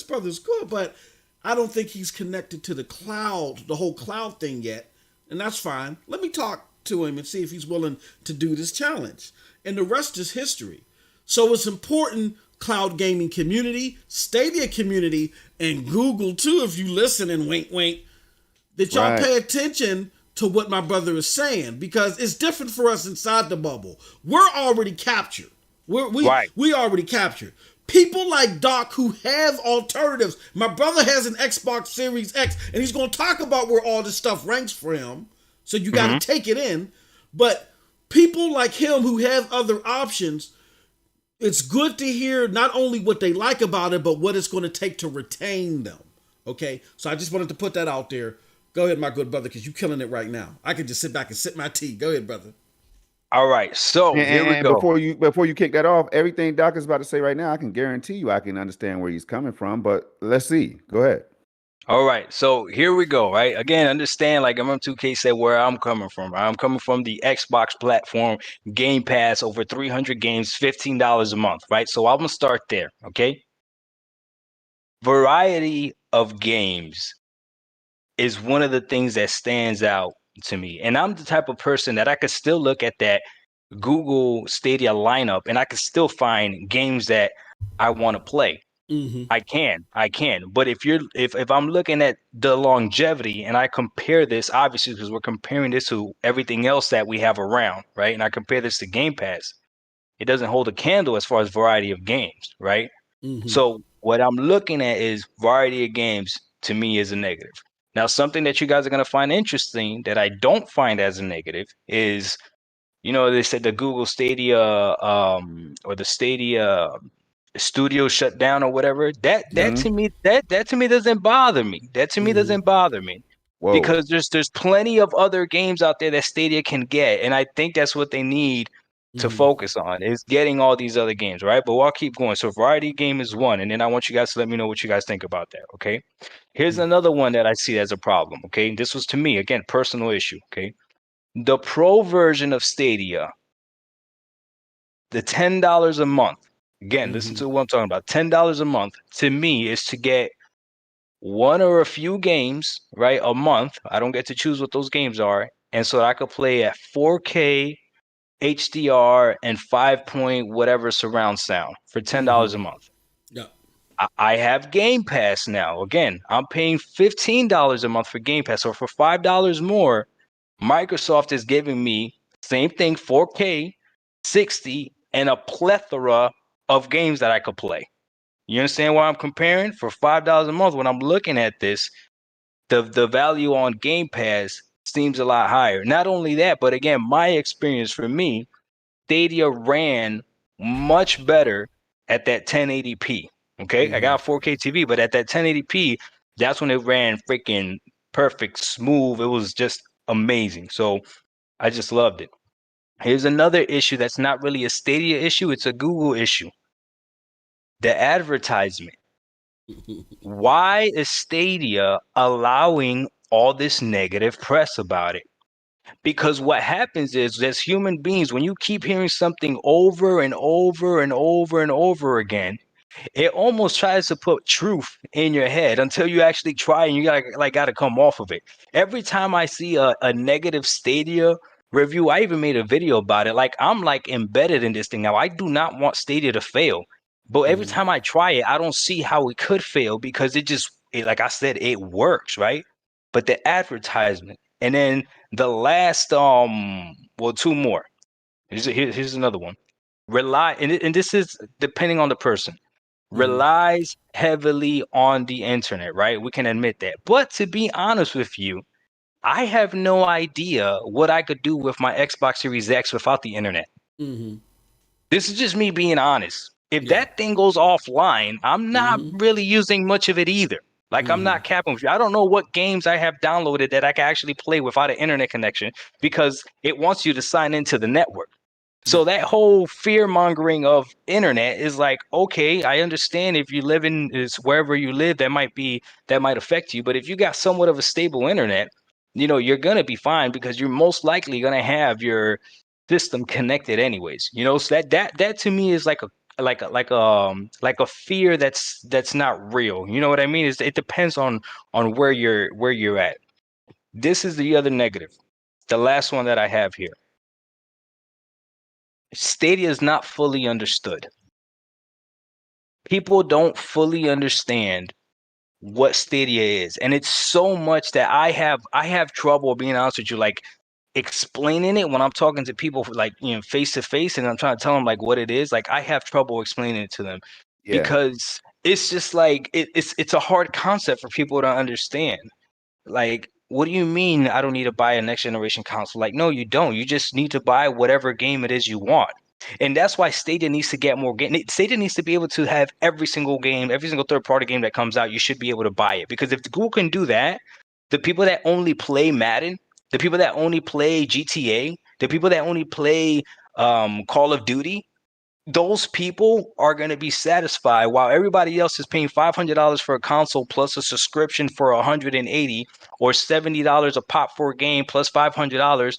brother's good, but I don't think he's connected to the cloud, the whole cloud thing yet. And that's fine. Let me talk to him and see if he's willing to do this challenge. And the rest is history. So it's important, cloud gaming community, Stadia community, and Google too, if you listen and wink, wink, that y'all Right. pay attention to what my brother is saying because it's different for us inside the bubble. We're already captured. Right. We already captured. People like Doc who have alternatives. My brother has an Xbox Series X, and he's going to talk about where all this stuff ranks for him. So you got to take it in. But people like him who have other options, it's good to hear not only what they like about it, but what it's going to take to retain them. Okay? So I just wanted to put that out there. Go ahead, my good brother, because you're killing it right now. I can just sit back and sip my tea. Go ahead, brother. All right. So here we And go. before you kick that off, everything Doc is about to say right now, I can guarantee you I can understand where he's coming from. But let's see. Go ahead. All right. So here we go. Right. Again, understand, like MM2K said, where I'm coming from. I'm coming from the Xbox platform, Game Pass, over 300 games, $15 a month. Right. So I'm going to start there. Okay. Variety of games is one of the things that stands out to me. And I'm the type of person that I could still look at that Google Stadia lineup and I could still find games that I want to play. Mm-hmm. I can. But if I'm looking at the longevity and I compare this, obviously, because we're comparing this to everything else that we have around, right? And I compare this to Game Pass, it doesn't hold a candle as far as variety of games, right? Mm-hmm. So what I'm looking at is variety of games to me is a negative. Now, something that you guys are going to find interesting that I don't find as a negative is, they said the Google Stadia or the Stadia studio shut down or whatever. That Mhm. to me that to me doesn't bother me. That to me Mm-hmm. doesn't bother me Whoa. because there's plenty of other games out there that Stadia can get, and I think that's what they need to Mm-hmm. focus on is getting all these other games, right? But I'll keep going. So variety game is one, and then I want you guys to let me know what you guys think about that. Okay. Here's another one that I see as a problem. Okay. This was to me again personal issue. Okay. The pro version of Stadia, the $10 a month. Again, listen to what I'm talking about. $10 a month to me is to get one or a few games, right? A month. I don't get to choose what those games are. and so I could play at 4K, HDR, and 5 point whatever surround sound for $10 a month. Yeah. I have Game Pass now. Again, I'm paying $15 a month for Game Pass. So for $5 more, Microsoft is giving me same thing, 4K, 60, and a plethora of games that I could play. You understand why I'm comparing? For $5 a month, when I'm looking at this, the value on Game Pass seems a lot higher. Not only that, but again, my experience for me, Stadia ran much better at that 1080p. Okay, I got a 4K TV, but at that 1080p, that's when it ran freaking perfect, smooth. It was just amazing. So I just loved it. Here's another issue that's not really a Stadia issue, it's a Google issue. The advertisement. Why is Stadia allowing all this negative press about it? Because what happens is, as human beings, when you keep hearing something over and over and over and over again, it almost tries to put truth in your head until you actually try and you gotta come off of it. Every time I see a negative Stadia review, I even made a video about it. Like, I'm like embedded in this thing now. I do not want Stadia to fail. But every time I try it, I don't see how it could fail because like I said, it works, right? But the advertisement, and then the last two more. Here's another one. And this is depending on the person, relies heavily on the internet, right? We can admit that. But to be honest with you, I have no idea what I could do with my Xbox Series X without the internet. This is just me being honest. If that thing goes offline, I'm not really using much of it either. Like, I'm not capping with you. I don't know what games I have downloaded that I can actually play without an internet connection because it wants you to sign into the network. So that whole fear mongering of internet is like, okay, I understand if you live in wherever you live, that might affect you. But if you got somewhat of a stable internet, you're gonna be fine because you're most likely gonna have your system connected anyways. So that to me is like a fear that's not real. You know what I mean? It depends on where you're at. This is the other negative. The last one that I have here. Stadia is not fully understood. People don't fully understand what Stadia is, and it's so much that I have trouble, being honest with you, like explaining it when I'm talking to people like face to face, and I'm trying to tell them like what it is. Like, I have trouble explaining it to them because it's just like it's a hard concept for people to understand. Like, what do you mean I don't need to buy a next generation console? Like, no, you don't. You just need to buy whatever game it is you want. And that's why Stadia needs to get more game. Stadia needs to be able to have every single game, every single third-party game that comes out, you should be able to buy it. Because if Google can do that, the people that only play Madden, the people that only play GTA, the people that only play Call of Duty, those people are going to be satisfied while everybody else is paying $500 for a console plus a subscription for $180 or $70 a pop for a game plus $500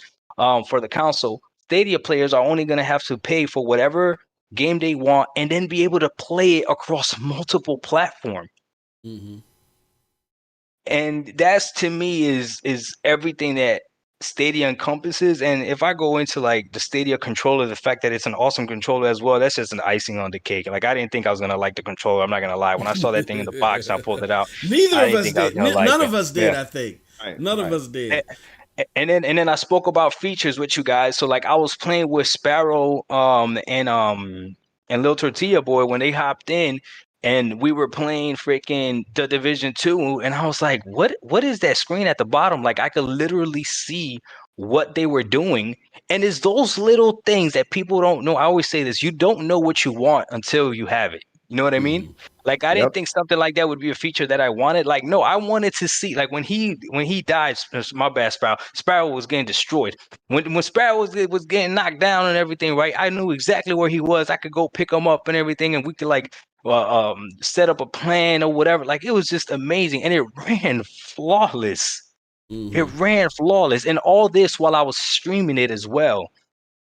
for the console. Stadia players are only going to have to pay for whatever game they want and then be able to play it across multiple platforms. And that's, to me, is everything that Stadia encompasses. And if I go into like the Stadia controller, the fact that it's an awesome controller as well, that's just an icing on the cake. Like, I didn't think I was gonna like the controller. I'm not gonna lie. When I saw that thing in the box and I pulled it out, Neither I of didn't us think I was did. gonna like None it. of us did. I think none of us did. And then I spoke about features with you guys. So like, I was playing with Sparrow and Lil Tortilla Boy when they hopped in, and we were playing freaking The Division 2, and I was like, what is that screen at the bottom? Like, I could literally see what they were doing. And it's those little things that people don't know. I always say this, you don't know what you want until you have it. You know what I mean? Like, I didn't think something like that would be a feature that I wanted. Like, no, I wanted to see, like, when he died, my bad, Sparrow. Sparrow was getting destroyed. When Sparrow was getting knocked down and everything, right? I knew exactly where he was. I could go pick him up and everything, and we could like set up a plan or whatever. Like, it was just amazing, and it ran flawless. It ran flawless, and all this while I was streaming it as well.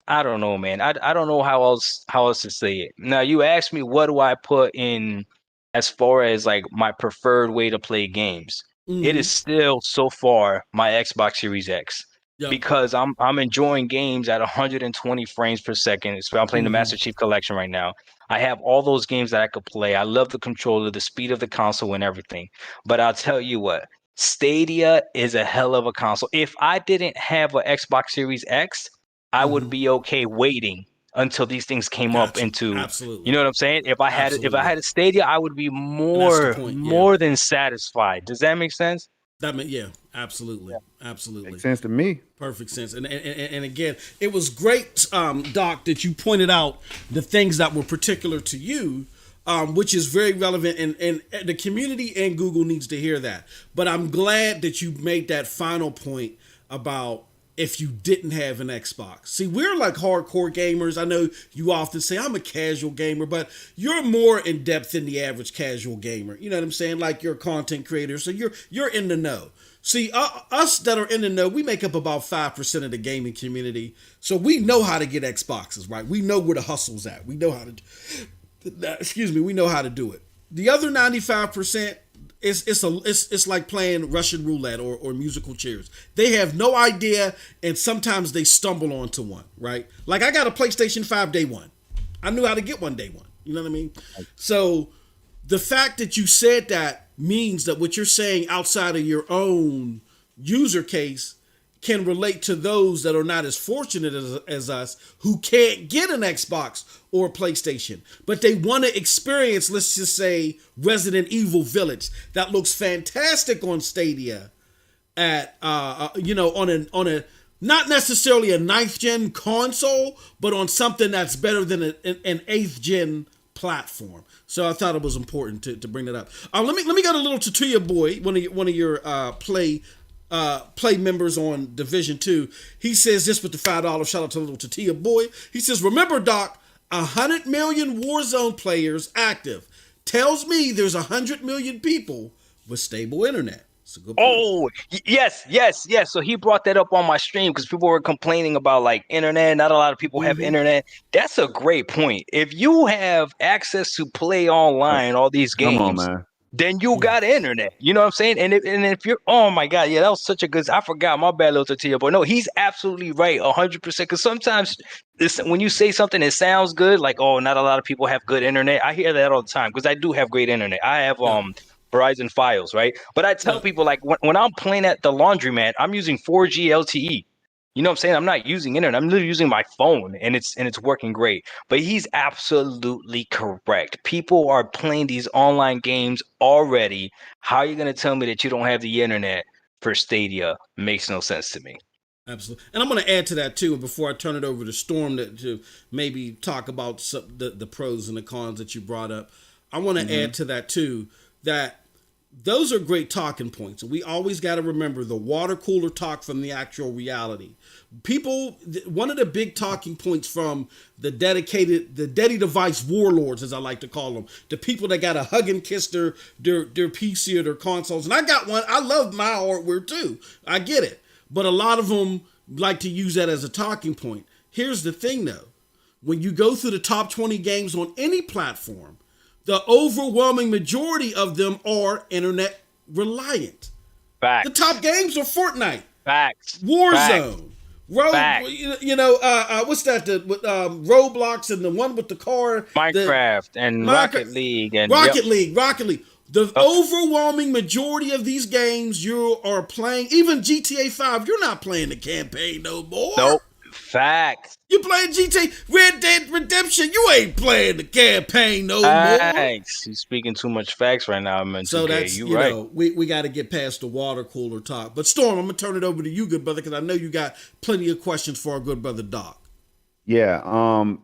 I don't know, man. I don't know how else to say it. Now, you asked me what do I put in as far as like my preferred way to play games. It is still so far my Xbox Series X. Yep. because I'm enjoying games at 120 frames per second. So I'm playing the Mm-hmm. Master Chief Collection right now. I have all those games that I could play. I love the controller, the speed of the console, and everything. But I'll tell you what, Stadia is a hell of a console. If I didn't have an Xbox Series X, I would Mm-hmm. be okay waiting until these things came up Got you. into, you Absolutely. know what I'm saying? If I Absolutely. had a Stadia, I would be And that's the more point. Yeah. more than satisfied. Does that make sense? That meant, yeah, absolutely. Yeah. Absolutely. Makes sense to me. Perfect sense. And again, it was great, Doc, that you pointed out the things that were particular to you, which is very relevant, and the community and Google needs to hear that. But I'm glad that you made that final point about if you didn't have an Xbox. See, we're like hardcore gamers. I know you often say I'm a casual gamer, but you're more in depth than the average casual gamer. You know what I'm saying? Like you're a content creator, so you're in the know. See, us that are in the know, we make up about 5% of the gaming community. So we know how to get Xboxes, right? We know where the hustle's at. We know how to, excuse me, we know how to do it. The other 95%, it's like playing Russian roulette or musical chairs. They have no idea, and sometimes they stumble onto one, right? Like I got a PlayStation 5 day one. I knew how to get one day one. You know what I mean? So the fact that you said that means that what you're saying outside of your own user case can relate to those that are not as fortunate as us who can't get an Xbox or a PlayStation, but they want to experience, let's just say, Resident Evil Village that looks fantastic on Stadia at on a not necessarily a ninth gen console, but on something that's better than an eighth gen platform. So I thought it was important to bring that up. Let me get a little Tatuya Boy, one of your play members on Division 2. He says this with the $5 shout out to little Tatuya Boy. He says, remember, Doc, 100 million Warzone players active tells me there's 100 million people with stable internet. It's a good point. Oh, yes. So he brought that up on my stream because people were complaining about like internet. Not a lot of people have internet. That's a great point. If you have access to play online all these Come on, games, man. then you got internet. You know what I'm saying? And if you're, oh my God, yeah, that was such a good. I forgot, my bad, little Tortilla, but no, he's absolutely right, 100%. Because sometimes when you say something, it sounds good, like, oh, not a lot of people have good internet. I hear that all the time because I do have great internet. I have Yeah. Verizon Files, right? But I tell Yeah. people like when I'm playing at the laundromat, I'm using 4G LTE. You know what I'm saying? I'm not using internet. I'm literally using my phone, and it's working great. But he's absolutely correct. People are playing these online games already. How are you going to tell me that you don't have the internet for Stadia? Makes no sense to me. Absolutely. And I'm going to add to that too before I turn it over to Storm to maybe talk about the pros and the cons that you brought up. I want to add to that too that those are great talking points. And we always got to remember the water cooler talk from the actual reality. People, one of the big talking points from the Daddy device warlords, as I like to call them, the people that got to hug and kiss their PC or their consoles. And I got one. I love my hardware too. I get it. But a lot of them like to use that as a talking point. Here's the thing though. When you go through the top 20 games on any platform, the overwhelming majority of them are internet reliant. Facts. The top games are Fortnite, Facts. Warzone, Facts. what's that? The Roblox and the one with the car, Minecraft and Rocket League and Rocket League. The overwhelming majority of these games you are playing, even GTA 5, you're not playing the campaign no more. Nope. Facts. You playing GTA Red Dead Redemption, you ain't playing the campaign no more. Facts. You're speaking too much facts right now, man. So that's, you right. know, we got to get past the water cooler talk. But Storm, I'm going to turn it over to you, good brother, because I know you got plenty of questions for our good brother Doc. Yeah,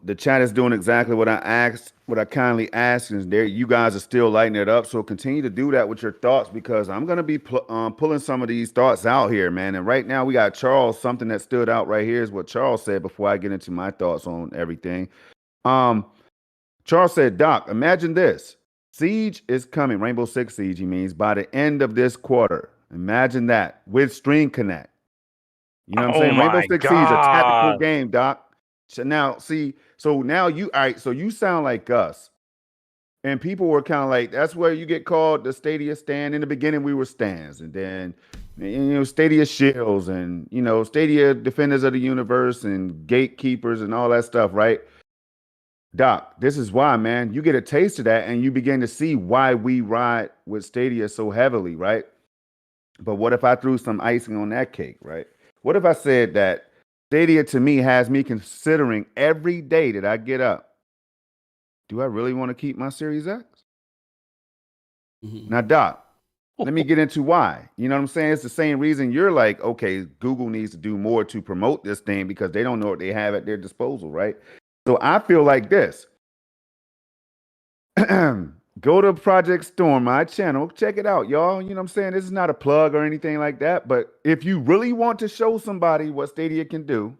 the chat is doing exactly what I asked, what I kindly asked, and there you guys are still lighting it up. So continue to do that with your thoughts because I'm gonna be pulling some of these thoughts out here, man. And right now we got Charles. Something that stood out right here is what Charles said before I get into my thoughts on everything. Charles said, Doc, imagine this: Siege is coming. Rainbow Six Siege, he means, by the end of this quarter. Imagine that with Stream Connect. You know what I'm saying? Rainbow Six Siege, a tactical game, Doc. So now, see, so now you, all right, so you sound like us. And people were kind of like, that's where you get called the Stadia stand. In the beginning, we were stands, and then Stadia shills, and Stadia defenders of the universe, and gatekeepers, and all that stuff, right? Doc, this is why, man. You get a taste of that, and you begin to see why we ride with Stadia so heavily, right? But what if I threw some icing on that cake, right? What if I said that Stadia to me has me considering every day that I get up, do I really want to keep my Series X? Mm-hmm. Now, Doc, let me get into why. You know what I'm saying? It's the same reason you're like, okay, Google needs to do more to promote this thing because they don't know what they have at their disposal, right? So I feel like this. Go to Project Storm, my channel. Check it out, y'all. You know what I'm saying? This is not a plug or anything like that. But if you really want to show somebody what Stadia can do,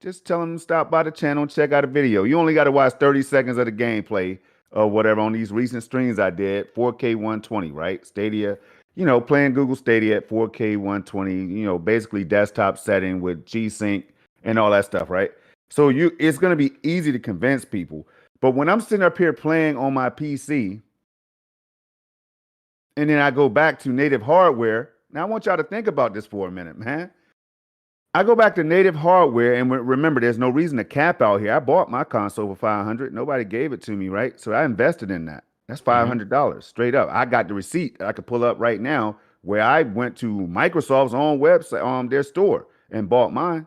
just tell them to stop by the channel and check out a video. You only got to watch 30 seconds of the gameplay or whatever on these recent streams I did, 4K 120, right? Stadia, playing Google Stadia at 4K 120, basically desktop setting with G-Sync and all that stuff, right? So it's going to be easy to convince people. But when I'm sitting up here playing on my PC, and then I go back to native hardware, now I want y'all to think about this for a minute, man. I go back to native hardware, and remember, there's no reason to cap out here. I bought my console for $500. Nobody gave it to me, right? So I invested in that. That's $500 straight up. I got the receipt that I could pull up right now where I went to Microsoft's own website, their store, and bought mine.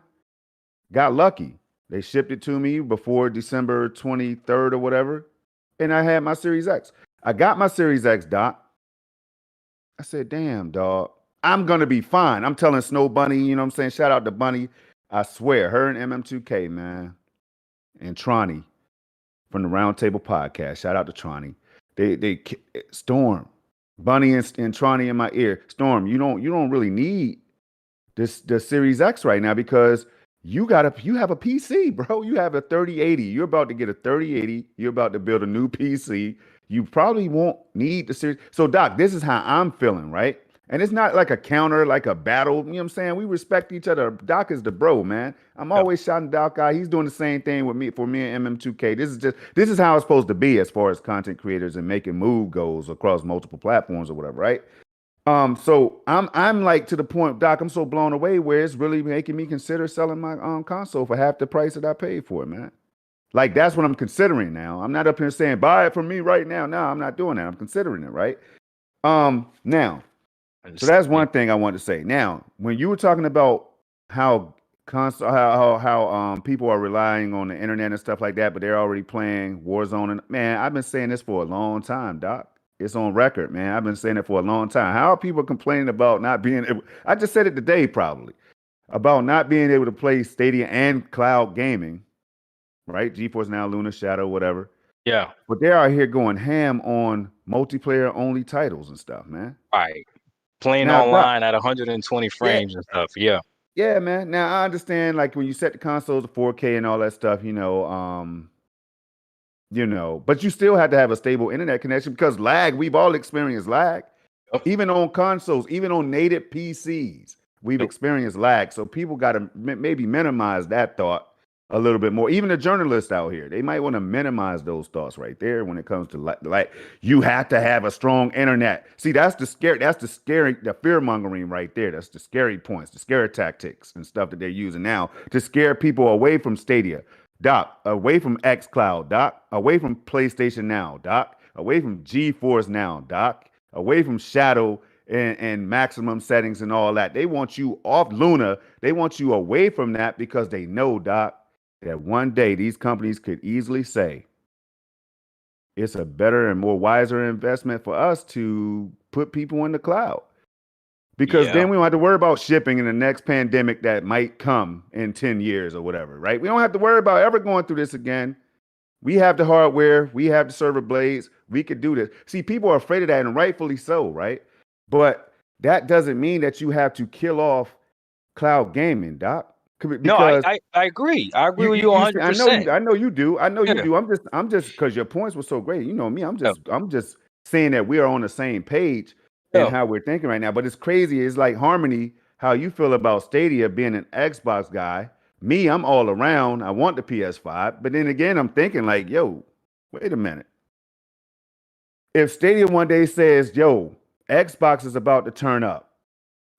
Got lucky. They shipped it to me before December 23rd or whatever, and I had my Series X. I got my Series X, Doc. I said, damn, dog. I'm going to be fine. I'm telling Snow Bunny, you know what I'm saying? Shout out to Bunny. I swear, her and MM2K, man. And Tronny from the Roundtable Podcast. Shout out to Tronny. They Storm. Bunny and Tronny in my ear. Storm, you don't really need the Series X right now because you have a PC, bro. You have a 3080. You're about to get a 3080. You're about to build a new PC. You probably won't need the Series. So, Doc, this is how I'm feeling, right? And it's not like a counter, like a battle. You know what I'm saying? We respect each other. Doc is the bro, man. I'm always shouting Doc out. He's doing the same thing with me for me and MM2K. This is how it's supposed to be as far as content creators and making move goes across multiple platforms or whatever, right? So I'm like to the point, Doc, I'm so blown away where it's really making me consider selling my console for half the price that I paid for it, man. Like that's what I'm considering now. I'm not up here saying buy it from me right now. No, I'm not doing that. I'm considering it, right? Now. So that's one thing I want to say. Now, when you were talking about how people are relying on the internet and stuff like that, but they're already playing Warzone, and man, I've been saying this for a long time, Doc. It's on record, man. I've been saying it for a long time. How are people complaining about not being able? I just said it today, probably about not being able to play Stadia and cloud gaming, right? GeForce Now, Luna, Shadow, whatever. Yeah. But they're out here going ham on multiplayer only titles and stuff, man. Right. Playing Now, online at 120 frames and stuff. Yeah. Yeah, man. Now I understand, like when you set the consoles to 4K and all that stuff, but you still have to have a stable internet connection because lag. We've all experienced lag, even on consoles, even on native PCs. We've experienced lag, so people got to maybe minimize that thought a little bit more. Even the journalists out here, they might want to minimize those thoughts right there when it comes to like you have to have a strong internet. See, that's the fear mongering right there. That's the scary points, the scare tactics and stuff that they're using now to scare people away from Stadia, Doc, away from xCloud, Doc, away from PlayStation Now, Doc, away from GeForce Now, Doc, away from Shadow and maximum settings and all that. They want you off Luna. They want you away from that because they know, Doc, that one day these companies could easily say it's a better and more wiser investment for us to put people in the cloud. Because then we don't have to worry about shipping in the next pandemic that might come in 10 years or whatever, right? We don't have to worry about ever going through this again. We have the hardware. We have the server blades. We could do this. See, people are afraid of that, and rightfully so, right? But that doesn't mean that you have to kill off cloud gaming, Doc. Because no, I agree. I agree with you 100%. I know you do. You do. I'm just because your points were so great. You know me. I'm just saying that we are on the same page in how we're thinking right now. But it's crazy. It's like Harmony, how you feel about Stadia being an Xbox guy. Me, I'm all around. I want the PS5. But then again, I'm thinking like, yo, wait a minute. if Stadia one day says, "Yo, Xbox is about to turn up,"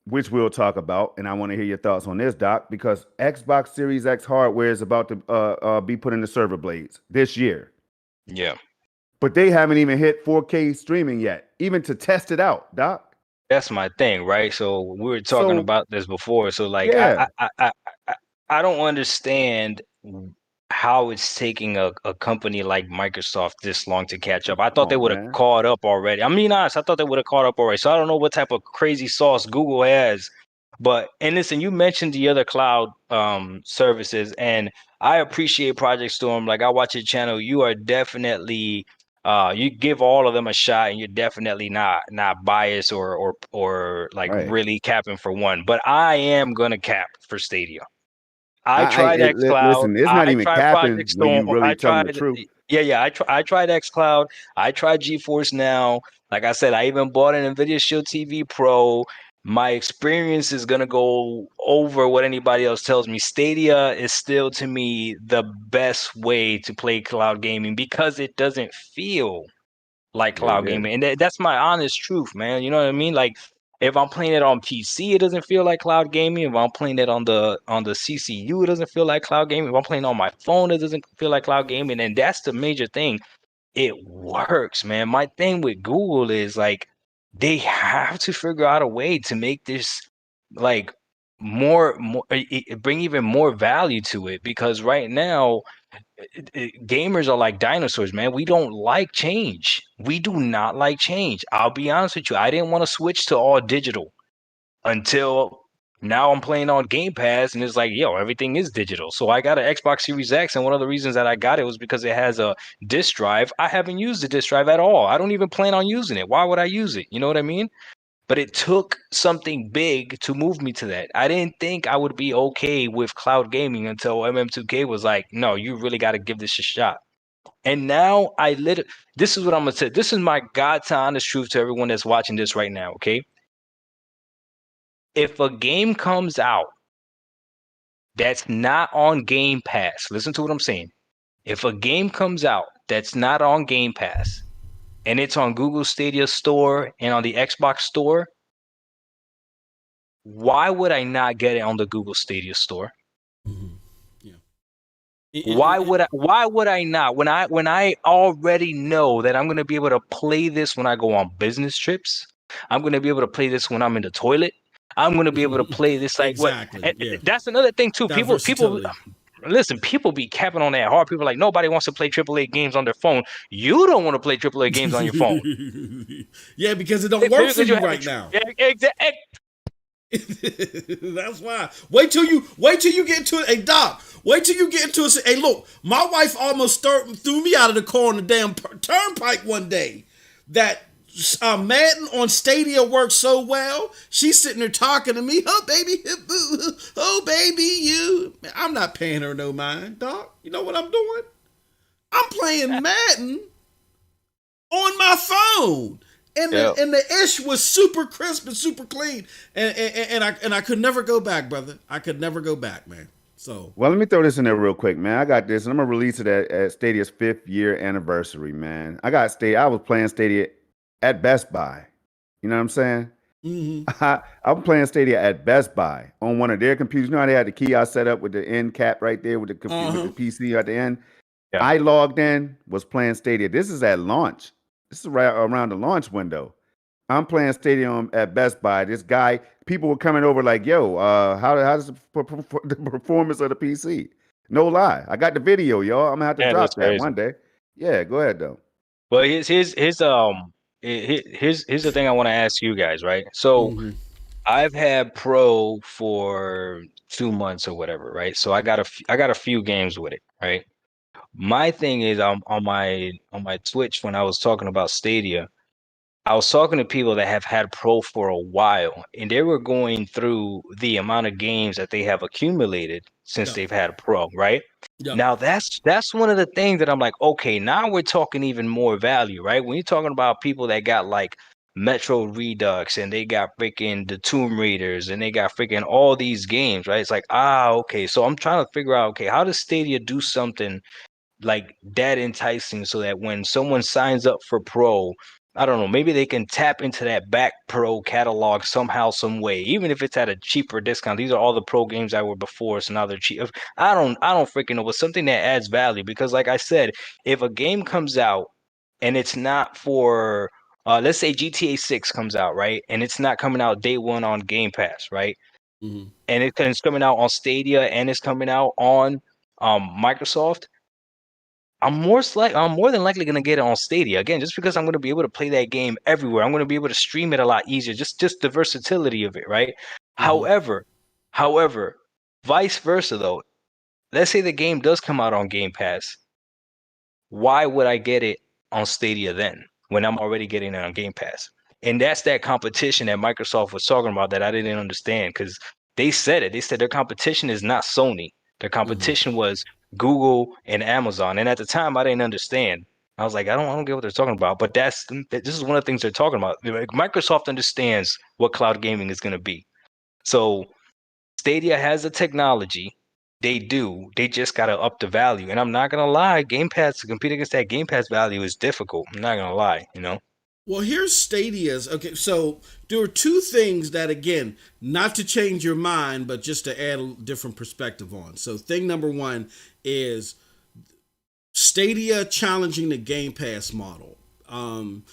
which we'll talk about, and I want to hear your thoughts on this, Doc, because Xbox Series X hardware is about to be put in the server blades this year. Yeah. But they haven't even hit 4K streaming yet, even to test it out, Doc. That's my thing, right? So we were talking So about this before. So like yeah, I don't understand how it's taking a company like Microsoft this long to catch up. I come thought they on, would have man. caught up already. I mean, honest, I thought they would have caught up already. So I don't know what type of crazy sauce Google has. But and listen, you mentioned the other cloud services, and I appreciate Project Storm. Like I watch your channel, you are definitely you give all of them a shot, and you're definitely not biased or like Right. really capping for one. But I am gonna cap for Stadia. I tried xCloud. Listen, it's not I even tried capping Project when Storm. you really I telling the tried, truth. yeah. I tried xCloud. I tried GeForce Now. Like I said, I even bought an NVIDIA Shield TV Pro. My experience is gonna go over what anybody else tells me. Stadia is still to me the best way to play cloud gaming because it doesn't feel like Yeah, it cloud is. gaming, and that's my honest truth, man. You know what I mean? Like if I'm playing it on PC, it doesn't feel like cloud gaming. If I'm playing it on the CCU, it doesn't feel like cloud gaming. If I'm playing on my phone, it doesn't feel like cloud gaming, and that's the major thing. It works, man. My thing with Google is like they have to figure out a way to make this like more bring even more value to it, because right now gamers are like dinosaurs, man. We don't like change. We do not like change. I'll be honest with you. I didn't want to switch to all digital until now I'm playing on Game Pass, and it's like, yo, everything is digital. So I got an Xbox Series X, and one of the reasons that I got it was because it has a disk drive. I haven't used the disk drive at all. I don't even plan on using it. Why would I use it? You know what I mean? But it took something big to move me to that. I didn't think I would be okay with cloud gaming until MM2K was like, no, you really got to give this a shot. And now this is what I'm gonna say. This is my God's honest truth to everyone that's watching this right now. Okay, if a game comes out that's not on Game Pass, listen to what I'm saying. If a game comes out that's not on Game Pass and it's on Google Stadia Store and on the Xbox Store, why would I not get it on the Google Stadia Store? Mm-hmm. Yeah. Why would I not? When I already know that I'm gonna be able to play this when I go on business trips, I'm gonna be able to play this when I'm in the toilet. I'm gonna be able to play this like what? Exactly. And Yeah. that's another thing too. That People versatility. listen. People be capping on that hard. People are like nobody wants to play AAA games on their phone. You don't want to play AAA games on your phone. Yeah, because it don't work for Because you you have right now. exactly. That's why. Wait till you get into it. Hey Doc, wait till you get into it. Hey, look, my wife almost threw me out of the car on the damn turnpike one day. That Madden on Stadia works so well. She's sitting there talking to me. Oh baby, oh baby, you. I'm not paying her no mind, Doc. You know what I'm doing? I'm playing Madden on my phone. And Yeah. the ish was super crisp and super clean, and I could never go back, brother. I could never go back, man. So Well, let me throw this in there real quick, man. I got this, and I'm gonna release it at Stadia's 5th-year anniversary, man. I got Stadia. I was playing Stadia at Best Buy. You know what I'm saying? I'm playing Stadia at Best Buy on one of their computers. You know how they had the kiosk set up with the end cap right there with with the PC at the end. Yeah. I logged in, was playing Stadia. This is at launch. This is right around the launch window. I'm playing Stadium at Best Buy. This guy, people were coming over like, "Yo, how's the performance of the PC?" No lie, I got the video, y'all. I'm gonna have to Yeah, that's drop that crazy. one day. Yeah, go ahead though. Well, here's the thing I want to ask you guys, right? So I've had Pro for 2 months or whatever, right? So I got a few games with it, right? My thing is on my Twitch when I was talking about Stadia, I was talking to people that have had Pro for a while, and they were going through the amount of games that they have accumulated since Yep. they've had Pro, right? Yep. Now that's one of the things that I'm like, okay, now we're talking even more value, right? When you're talking about people that got like Metro Redux and they got freaking the Tomb Raiders and they got freaking all these games, right? It's like, okay. So I'm trying to figure out, okay, how does Stadia do something like that enticing so that when someone signs up for Pro, I don't know, maybe they can tap into that back pro catalog somehow, some way, even if it's at a cheaper discount. These are all the pro games that were before, so now they're cheap. I don't freaking know, but something that adds value, because like I said, if a game comes out and it's not for let's say GTA 6 comes out, right? And it's not coming out day one on Game Pass, right? Mm-hmm. And it's coming out on Stadia and it's coming out on Microsoft. I'm more than likely gonna get it on Stadia again, just because I'm gonna be able to play that game everywhere. I'm gonna be able to stream it a lot easier. Just the versatility of it, right? Mm-hmm. However, vice versa though. Let's say the game does come out on Game Pass. Why would I get it on Stadia then when I'm already getting it on Game Pass? And that's that competition that Microsoft was talking about that I didn't understand, because they said it. They said their competition is not Sony. Their Mm-hmm. competition was Google and Amazon. And at the time, I didn't understand. I was like, I don't get what they're talking about. But this is one of the things they're talking about. Like, Microsoft understands what cloud gaming is going to be. So Stadia has the technology. They do. They just got to up the value. And I'm not going to lie, Game Pass, to compete against that Game Pass value is difficult. I'm not going to lie, you know? Well, here's Stadia's. Okay, so there are two things that, again, not to change your mind, but just to add a different perspective on. So, thing number one is Stadia challenging the Game Pass model. And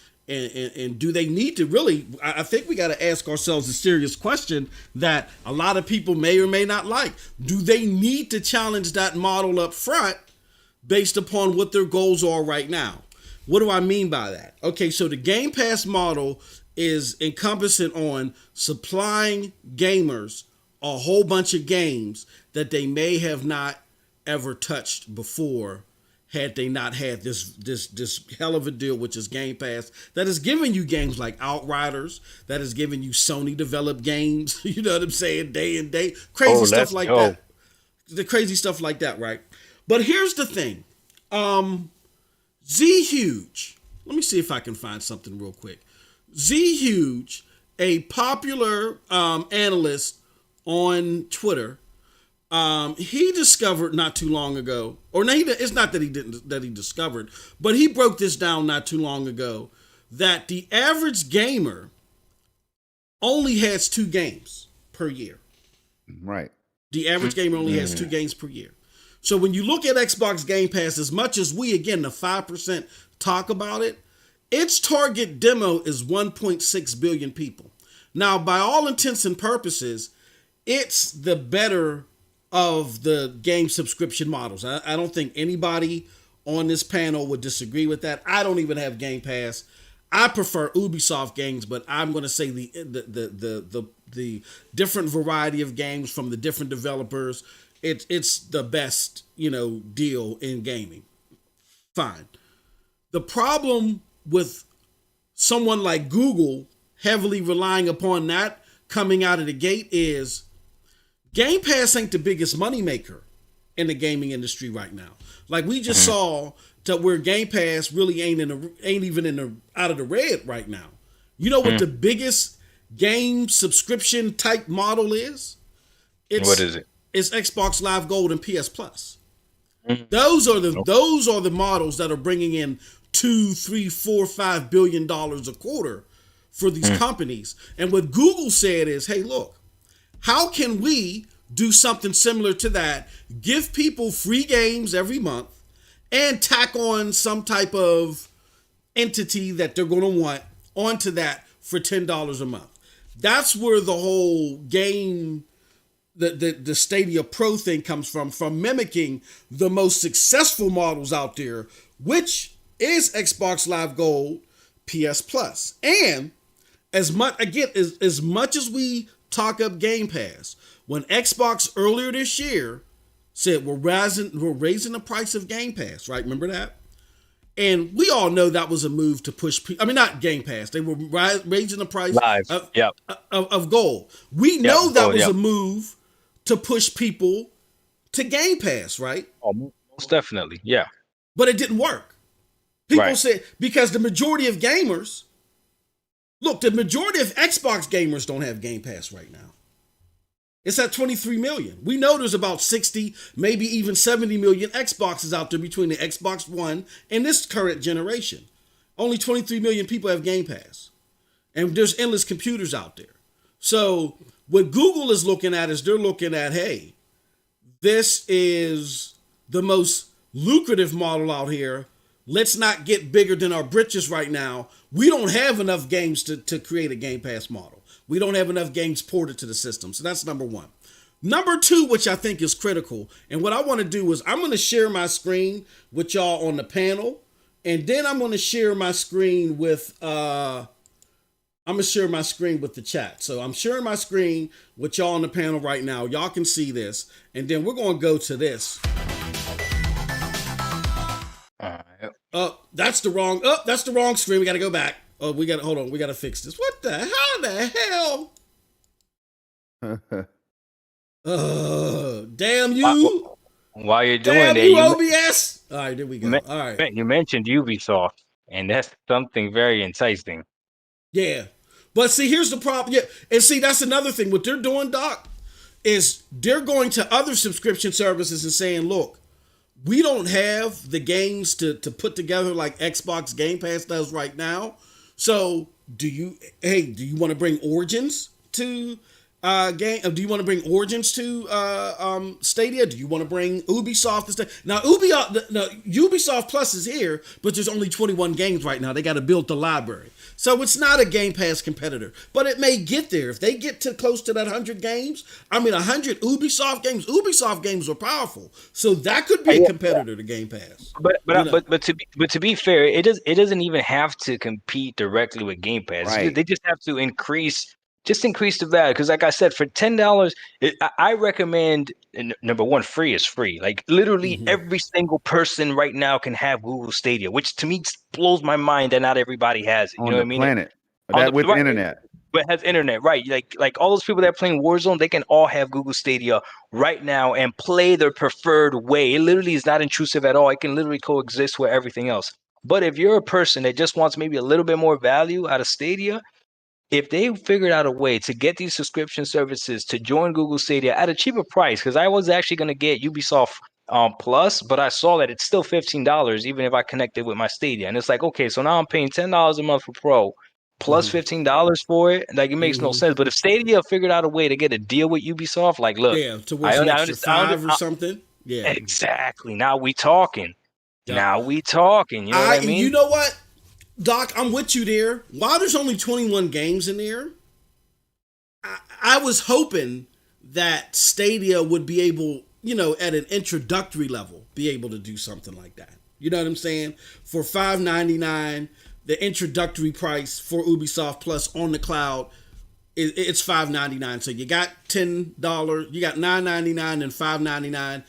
do they need to really? I think we got to ask ourselves a serious question that a lot of people may or may not like. Do they need to challenge that model up front based upon what their goals are right now? What do I mean by that? Okay, so the Game Pass model is encompassing on supplying gamers a whole bunch of games that they may have not ever touched before had they not had this hell of a deal, which is Game Pass, that is giving you games like Outriders, that is giving you Sony developed games, you know what I'm saying, day and day, crazy stuff like that. The crazy stuff like that, right? But here's the thing. Z Huge. Let me see if I can find something real quick. Z Huge, a popular analyst on Twitter, he discovered not too long ago, or no, it's not that he discovered, but he broke this down not too long ago, that the average gamer only has 2 games per year. Right. The average gamer only has 2 games per year. So when you look at Xbox Game Pass, as much as we, again, the 5% talk about it, its target demo is 1.6 billion people. Now, by all intents and purposes, it's the better of the game subscription models. I don't think anybody on this panel would disagree with that. I don't even have Game Pass. I prefer Ubisoft games, but I'm going to say the different variety of games from the different developers. It's the best, deal in gaming. Fine. The problem with someone like Google heavily relying upon that coming out of the gate is Game Pass ain't the biggest moneymaker in the gaming industry right now. Like we just saw to where Game Pass really ain't even out of the red right now. You know what the biggest game subscription type model is? What is it? It's Xbox Live Gold and PS Plus. Those are the models that are bringing in $2, $3, $4, $5 billion a quarter for these companies. And what Google said is, hey, look, how can we do something similar to that? Give people free games every month and tack on some type of entity that they're going to want onto that for $10 a month. That's where the whole game, the Stadia Pro thing comes from mimicking the most successful models out there, which is Xbox Live Gold, PS Plus. And as much as we talk up Game Pass, when Xbox earlier this year said we're raising the price of Game Pass, right? Remember that? And we all know that was a move to push people. I mean, not Game Pass. They were raising the price of Gold. We know that was a move to push people to Game Pass, right? Oh, most definitely, yeah. But it didn't work. People said, because the majority of gamers, look, the majority of Xbox gamers don't have Game Pass right now. It's at 23 million. We know there's about 60, maybe even 70 million Xboxes out there between the Xbox One and this current generation. Only 23 million people have Game Pass. And there's endless computers out there. So what Google is looking at is they're looking at, hey, this is the most lucrative model out here. Let's not get bigger than our britches right now. We don't have enough games to create a Game Pass model. We don't have enough games ported to the system. So that's number one. Number two, which I think is critical, and what I want to do is I'm going to share my screen with y'all on the panel, and then I'm going to share my screen with the chat. So I'm sharing my screen with y'all on the panel right now. Y'all can see this, and then we're going to go to this. That's the wrong screen. We got to go back. Hold on. We got to fix this. What the hell? Damn you. While you're doing damn that, you, OBS. All right, there we go. All right. You mentioned Ubisoft, and that's something very enticing. Yeah. But see, here's the problem. Yeah. And see, that's another thing. What they're doing, Doc, is they're going to other subscription services and saying, look, we don't have the games to put together like Xbox Game Pass does right now. So do you want to bring Origins to do you want to bring Origins to Stadia? Do you want to bring Ubisoft to Stadia? Now Ubisoft Plus is here, but there's only 21 games right now. They got to build the library. So it's not a Game Pass competitor, but it may get there. If they get to close to that 100 games, 100 Ubisoft games are powerful. So that could be a competitor to Game Pass. But to be fair, it doesn't even have to compete directly with Game Pass. Right. They just have to increase the value. Because like I said, for $10, I recommend, number one, free is free. Like literally every single person right now can have Google Stadia, which to me blows my mind that not everybody has it. You know what I mean? Planet. That with internet. But has internet, right? Like all those people that are playing Warzone, they can all have Google Stadia right now and play their preferred way. It literally is not intrusive at all. It can literally coexist with everything else. But if you're a person that just wants maybe a little bit more value out of Stadia, if they figured out a way to get these subscription services to join Google Stadia at a cheaper price, because I was actually going to get Ubisoft Plus, but I saw that it's still $15 even if I connected with my Stadia. And it's like, okay, so now I'm paying $10 a month for Pro plus $15 for it. Like, it makes no sense. But if Stadia figured out a way to get a deal with Ubisoft, like, look, to worth an extra $5 or something. Yeah, exactly. Now we talking. You know what I mean? You know what, Doc, I'm with you there. While there's only 21 games in there, I was hoping that Stadia would be able, at an introductory level, be able to do something like that. You know what I'm saying? For $5.99, the introductory price for Ubisoft Plus on the cloud, it's $5.99. So you got $10, you got $9.99 and $5.99.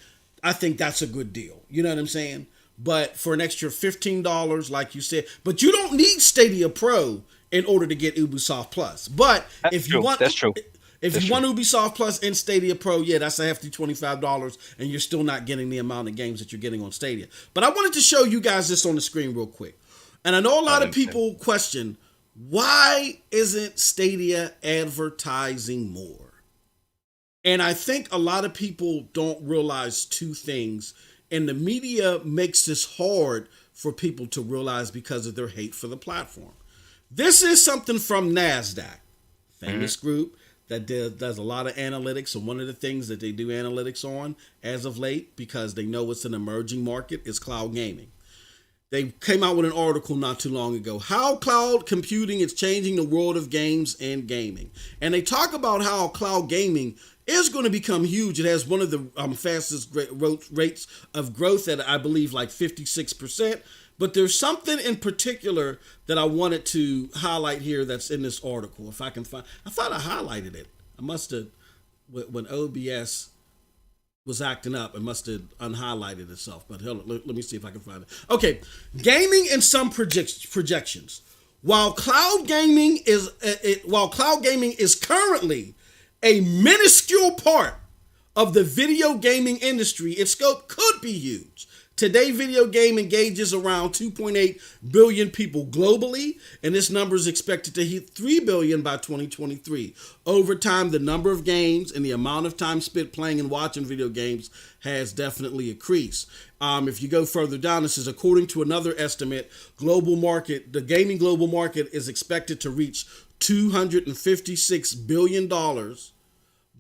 I think that's a good deal. You know what I'm saying? But for an extra $15, like you said, but you don't need Stadia Pro in order to get Ubisoft Plus. But if you want Ubisoft Plus and Stadia Pro, that's a hefty $25, and you're still not getting the amount of games that you're getting on Stadia. But I wanted to show you guys this on the screen real quick. And I know a lot of people question, why isn't Stadia advertising more? And I think a lot of people don't realize two things. And the media makes this hard for people to realize because of their hate for the platform. This is something from NASDAQ, famous group that does a lot of analytics. And one of the things that they do analytics on as of late, because they know it's an emerging market, is cloud gaming. They came out with an article not too long ago, how cloud computing is changing the world of games and gaming. And they talk about how cloud gaming is going to become huge. It has one of the fastest rates of growth at, I believe, like 56%. But there's something in particular that I wanted to highlight here that's in this article. If I can find, I thought I highlighted it. I must have, when OBS was acting up, it must have unhighlighted itself. But hell, let me see if I can find it. Okay, gaming and some projections. While cloud gaming is currently a minuscule part of the video gaming industry, its scope could be huge. Today, video game engages around 2.8 billion people globally, and this number is expected to hit 3 billion by 2023. Over time, the number of games and the amount of time spent playing and watching video games has definitely increased. If you go further down, this is according to another estimate, the gaming global market is expected to reach $256 billion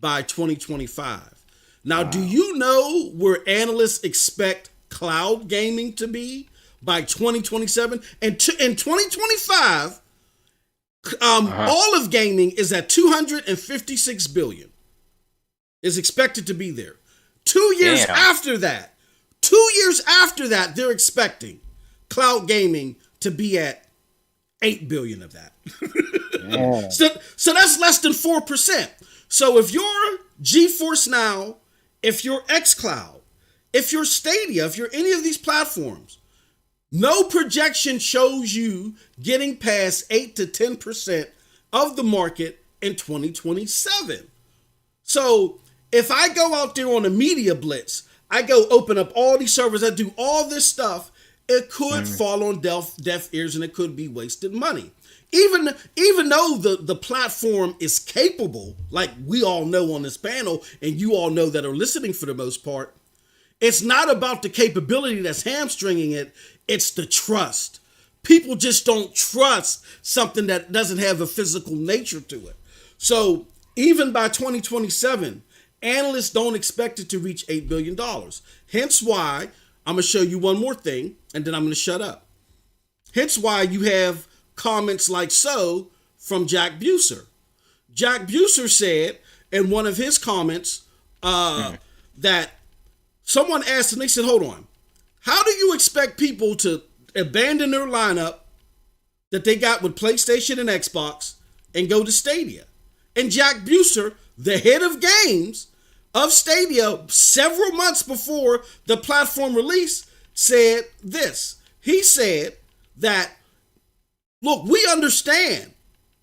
by 2025. Now, wow. Do you know where analysts expect cloud gaming to be by 2027? And in 2025, all of gaming is at 256 billion. Is expected to be there. 2 years after that, they're expecting cloud gaming to be at 8 billion of that. So that's less than 4%. So if you're Geforce Now, if you're xCloud, if you're Stadia, if you're any of these platforms, no projection shows you getting past 8 to 10% of the market in 2027. So if I go out there on a media blitz, I go open up all these servers, I do all this stuff, it could fall on deaf ears and it could be wasted money. Even though the platform is capable, like we all know on this panel, and you all know that are listening for the most part, it's not about the capability that's hamstringing it, it's the trust. People just don't trust something that doesn't have a physical nature to it. So even by 2027, analysts don't expect it to reach $8 billion. Hence why, I'm going to show you one more thing, and then I'm going to shut up. Hence why you have comments like so from Jack Buser. Jack Buser said in one of his comments that someone asked him, they said, hold on, how do you expect people to abandon their lineup that they got with PlayStation and Xbox and go to Stadia? And Jack Buser, the head of games of Stadia, several months before the platform release, said this. He said that, look, we understand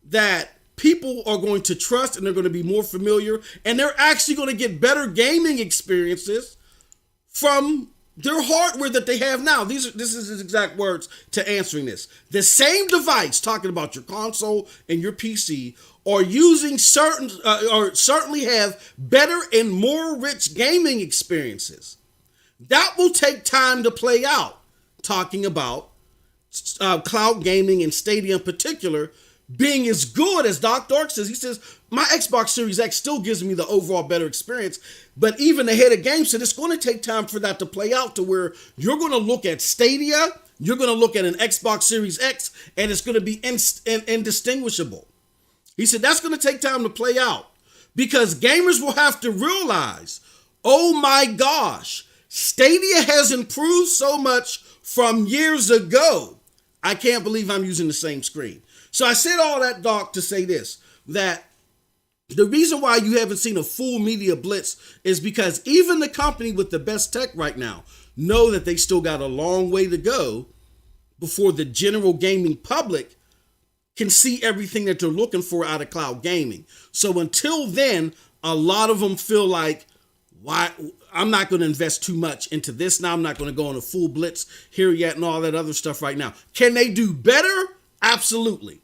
that people are going to trust and they're going to be more familiar and they're actually going to get better gaming experiences from their hardware that they have now. This is his exact words to answering this. The same device, talking about your console and your PC, are using certainly have better and more rich gaming experiences. That will take time to play out. Talking about cloud gaming and Stadia in particular being as good as Doc Dark says. He says, my Xbox Series X still gives me the overall better experience, but even the head of games said it's going to take time for that to play out to where you're going to look at Stadia, you're going to look at an Xbox Series X, and it's going to be indistinguishable. He said that's going to take time to play out because gamers will have to realize, oh my gosh, Stadia has improved so much from years ago. I can't believe I'm using the same screen. So I said all that, Doc, to say this, that the reason why you haven't seen a full media blitz is because even the company with the best tech right now know that they still got a long way to go before the general gaming public can see everything that they're looking for out of cloud gaming. So until then, a lot of them feel like, why I'm not going to invest too much into this now. I'm not going to go on a full blitz here yet and all that other stuff right now. Can they do better? Absolutely.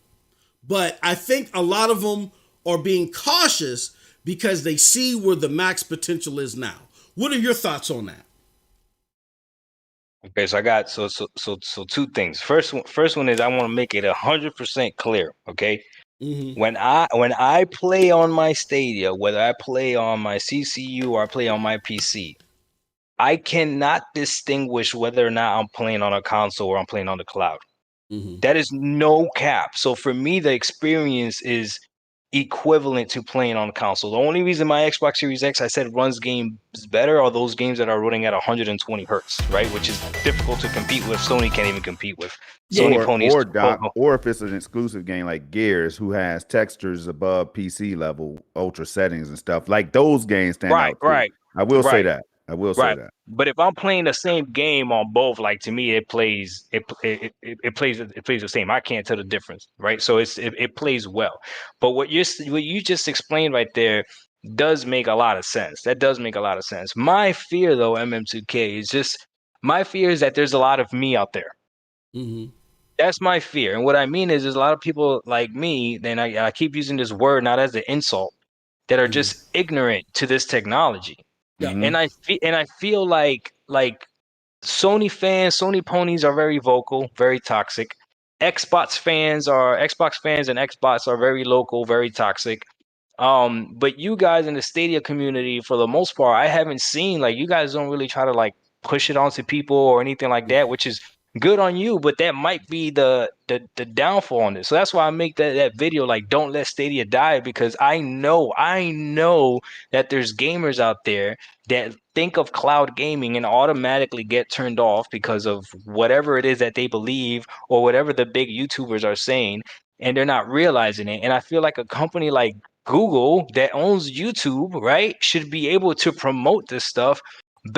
But I think a lot of them are being cautious because they see where the max potential is now. What are your thoughts on that? Okay, so I got so two things. First one is I want to make it 100% clear. Okay, when I play on my Stadia, whether I play on my CCU or I play on my PC, I cannot distinguish whether or not I'm playing on a console or I'm playing on the cloud. That is no cap. So for me, the experience is equivalent to playing on console. The only reason my Xbox Series X I said runs games better are those games that are running at 120 hertz, right? Which is difficult to compete with. Sony can't even compete with. Or if it's an exclusive game like Gears, who has textures above PC level, ultra settings and stuff, like those games stand out. Right. I will say that. Say that. But if I'm playing the same game on both, like to me, it plays the same. I can't tell the difference, right? So it plays well. But what you just explained right there does make a lot of sense. That does make a lot of sense. My fear, though, MM2K, is just My fear is that there's a lot of me out there. Mm-hmm. That's my fear. And what I mean is there's a lot of people like me, then I keep using this word not as an insult, that are Mm-hmm. just ignorant to this technology. Yeah. Mhm. And I feel like Sony ponies are very vocal, very toxic. Xbox fans and Xbox are very local, very toxic. But you guys in the Stadia community, for the most part, I haven't seen, like, you guys don't really try to like push it onto people or anything like that, which is good on you. But that might be the downfall on this. So that's why I make that video, like, don't let Stadia die, because I know that there's gamers out there that think of cloud gaming and automatically get turned off because of whatever it is that they believe or whatever the big YouTubers are saying, and they're not realizing it. And I feel like a company like Google that owns YouTube, right, should be able to promote this stuff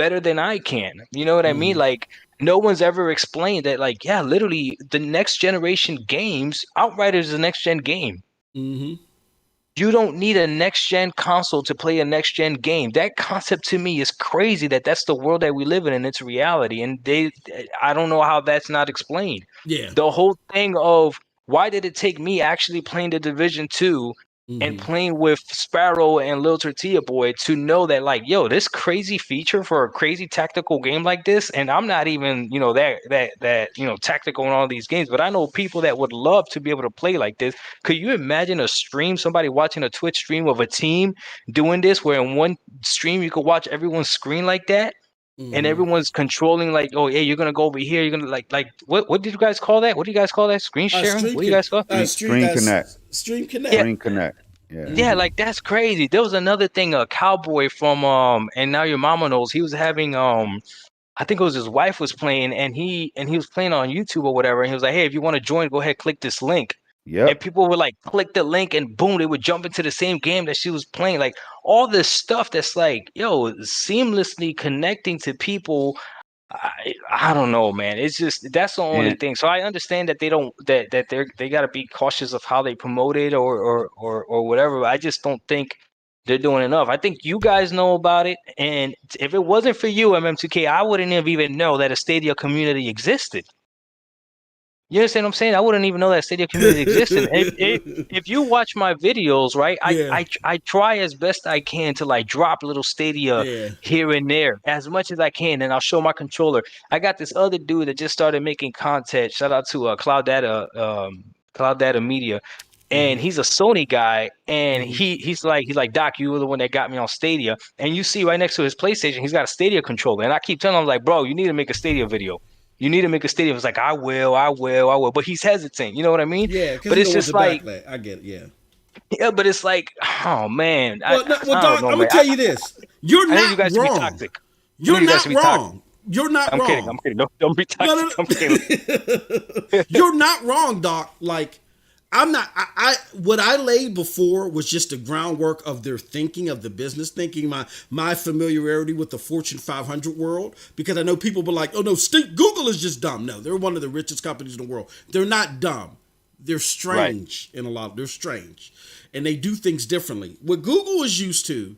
better than I can. You know what I mean? Mm-hmm. Like, no one's ever explained that, like, yeah, literally the next generation games, Outriders is a next gen game. Mm-hmm. You don't need a next gen console to play a next gen game. That concept to me is crazy, that that's the world that we live in and it's reality. And I don't know how that's not explained. Yeah. The whole thing of, why did it take me actually playing the Division 2 and Mm-hmm. playing with Sparrow and Lil Tortilla Boy to know that, like, yo, this crazy feature for a crazy tactical game like this, and I'm not even, that tactical in all these games, but I know people that would love to be able to play like this. Could you imagine a stream, somebody watching a Twitch stream of a team doing this, where in one stream you could watch everyone's screen like that? And Mm-hmm. everyone's controlling, like, oh, hey, you're gonna go over here. You're gonna like what did you guys call that? What do you guys call that? Screen sharing? Stream What do you can guys call? Screen Connect. Stream Yeah, Connect. Screen Connect. Yeah. yeah, like, that's crazy. There was another thing, a cowboy from and now your mama knows. He was having I think it was his wife was playing, and he was playing on YouTube or whatever. And he was like, hey, if you want to join, go ahead, click this link. And Yep. people would like click the link, and boom, they would jump into the same game that she was playing. Like, all this stuff that's like, yo, seamlessly connecting to people. I don't know, man. It's just, that's the only And thing. So I understand that they don't, they got to be cautious of how they promote it or whatever. But I just don't think they're doing enough. I think you guys know about it, and if it wasn't for you, MM2K, I wouldn't have even know that a Stadia community existed. You understand what I'm saying? I wouldn't even know that Stadia community exists. And if you watch my videos, right, Yeah. I try as best I can to like drop little Stadia Yeah. here and there as much as I can, and I'll show my controller. I got this other dude that just started making content. Shout out to Cloud Data Media. And Mm-hmm. he's a Sony guy, and Mm-hmm. he's like, Doc, you were the one that got me on Stadia. And you see right next to his PlayStation, he's got a Stadia controller. And I keep telling him, like, bro, you need to make a Stadia video. You need to make a Stadia. It's like, I will. But he's hesitant. You know what I mean? Yeah, because But he it's don't want just the like, backlash. I get it. Yeah. yeah, but it's like, oh man, Well, no, well, I don't dog, know, I'm man. gonna tell you this: you're I need you not guys to be wrong. toxic. I You're need you guys not to be toxic. wrong. You're not I'm wrong. kidding. Don't be No, toxic. no, I'm kidding. no. You're not wrong, Doc. Like, I'm not. What I laid before was just the groundwork of their thinking, of the business thinking, my familiarity with the Fortune 500 world, because I know people be like, oh no, Google is just dumb. No, they're one of the richest companies in the world. They're not dumb. They're Right. strange in a lot. They're strange, and they do things differently. What Google is used to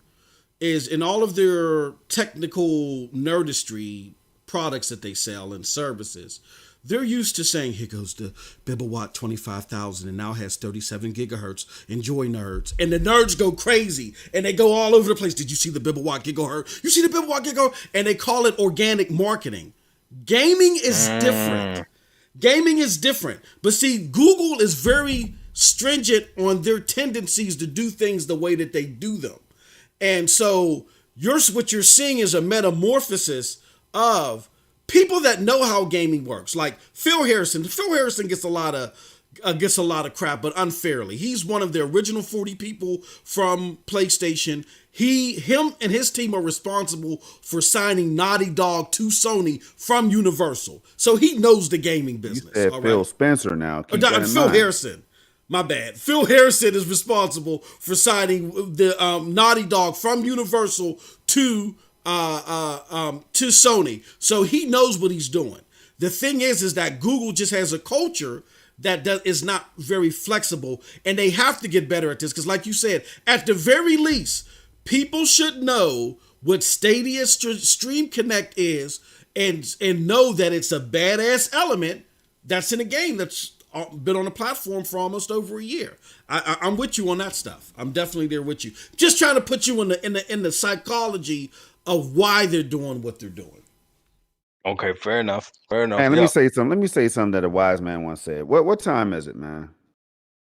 is, in all of their technical nerdistry products that they sell and services, they're used to saying, here goes the Bibowatt 25,000 and now has 37 gigahertz. Enjoy, nerds. And the nerds go crazy and they go all over the place. Did you see the Bibowatt gigahertz? You see the Bibowatt gigahertz? And they call it organic marketing. Gaming is different. Gaming is different. But see, Google is very stringent on their tendencies to do things the way that they do them. And so what you're seeing is a metamorphosis of people that know how gaming works. Like Phil Harrison. Phil Harrison gets a lot of crap, but unfairly. He's one of the original 40 people from PlayStation. Him and his team are responsible for signing Naughty Dog to Sony from Universal. So he knows the gaming you business. said all Phil right? Spencer now. Keep that in Phil mind. Harrison. My bad. Phil Harrison is responsible for signing the Naughty Dog from Universal to Sony. So he knows what he's doing. The thing is that Google just has a culture that is not very flexible, and they have to get better at this because, like you said, at the very least, people should know what Stadia Stream Connect is and know that it's a badass element that's in a game that's been on the platform for almost over a year. I'm with you on that stuff. I'm definitely there with you. Just trying to put you in the psychology of why they're doing what they're doing. Okay, fair enough. Fair enough. Man, let Yeah. me say something. Let me say something that a wise man once said. What time is it, man?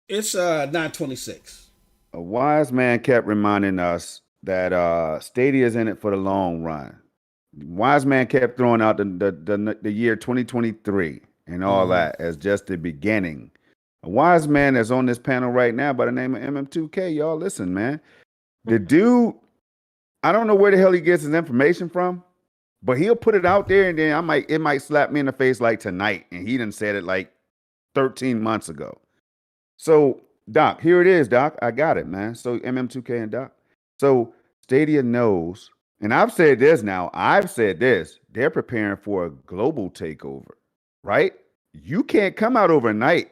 It's 9:26. A wise man kept reminding us that Stadia is in it for the long run. Wise man kept throwing out the year 2023 and all that as just the beginning. A wise man that's on this panel right now by the name of MM2K. Y'all listen, man. The dude, I don't know where the hell he gets his information from, but he'll put it out there, and then it might slap me in the face like tonight, and he done said it like 13 months ago. So, Doc, here it is, Doc. I got it, man. So MM2K and Doc. So Stadia knows, and I've said this now. I've said this. They're preparing for a global takeover, right? You can't come out overnight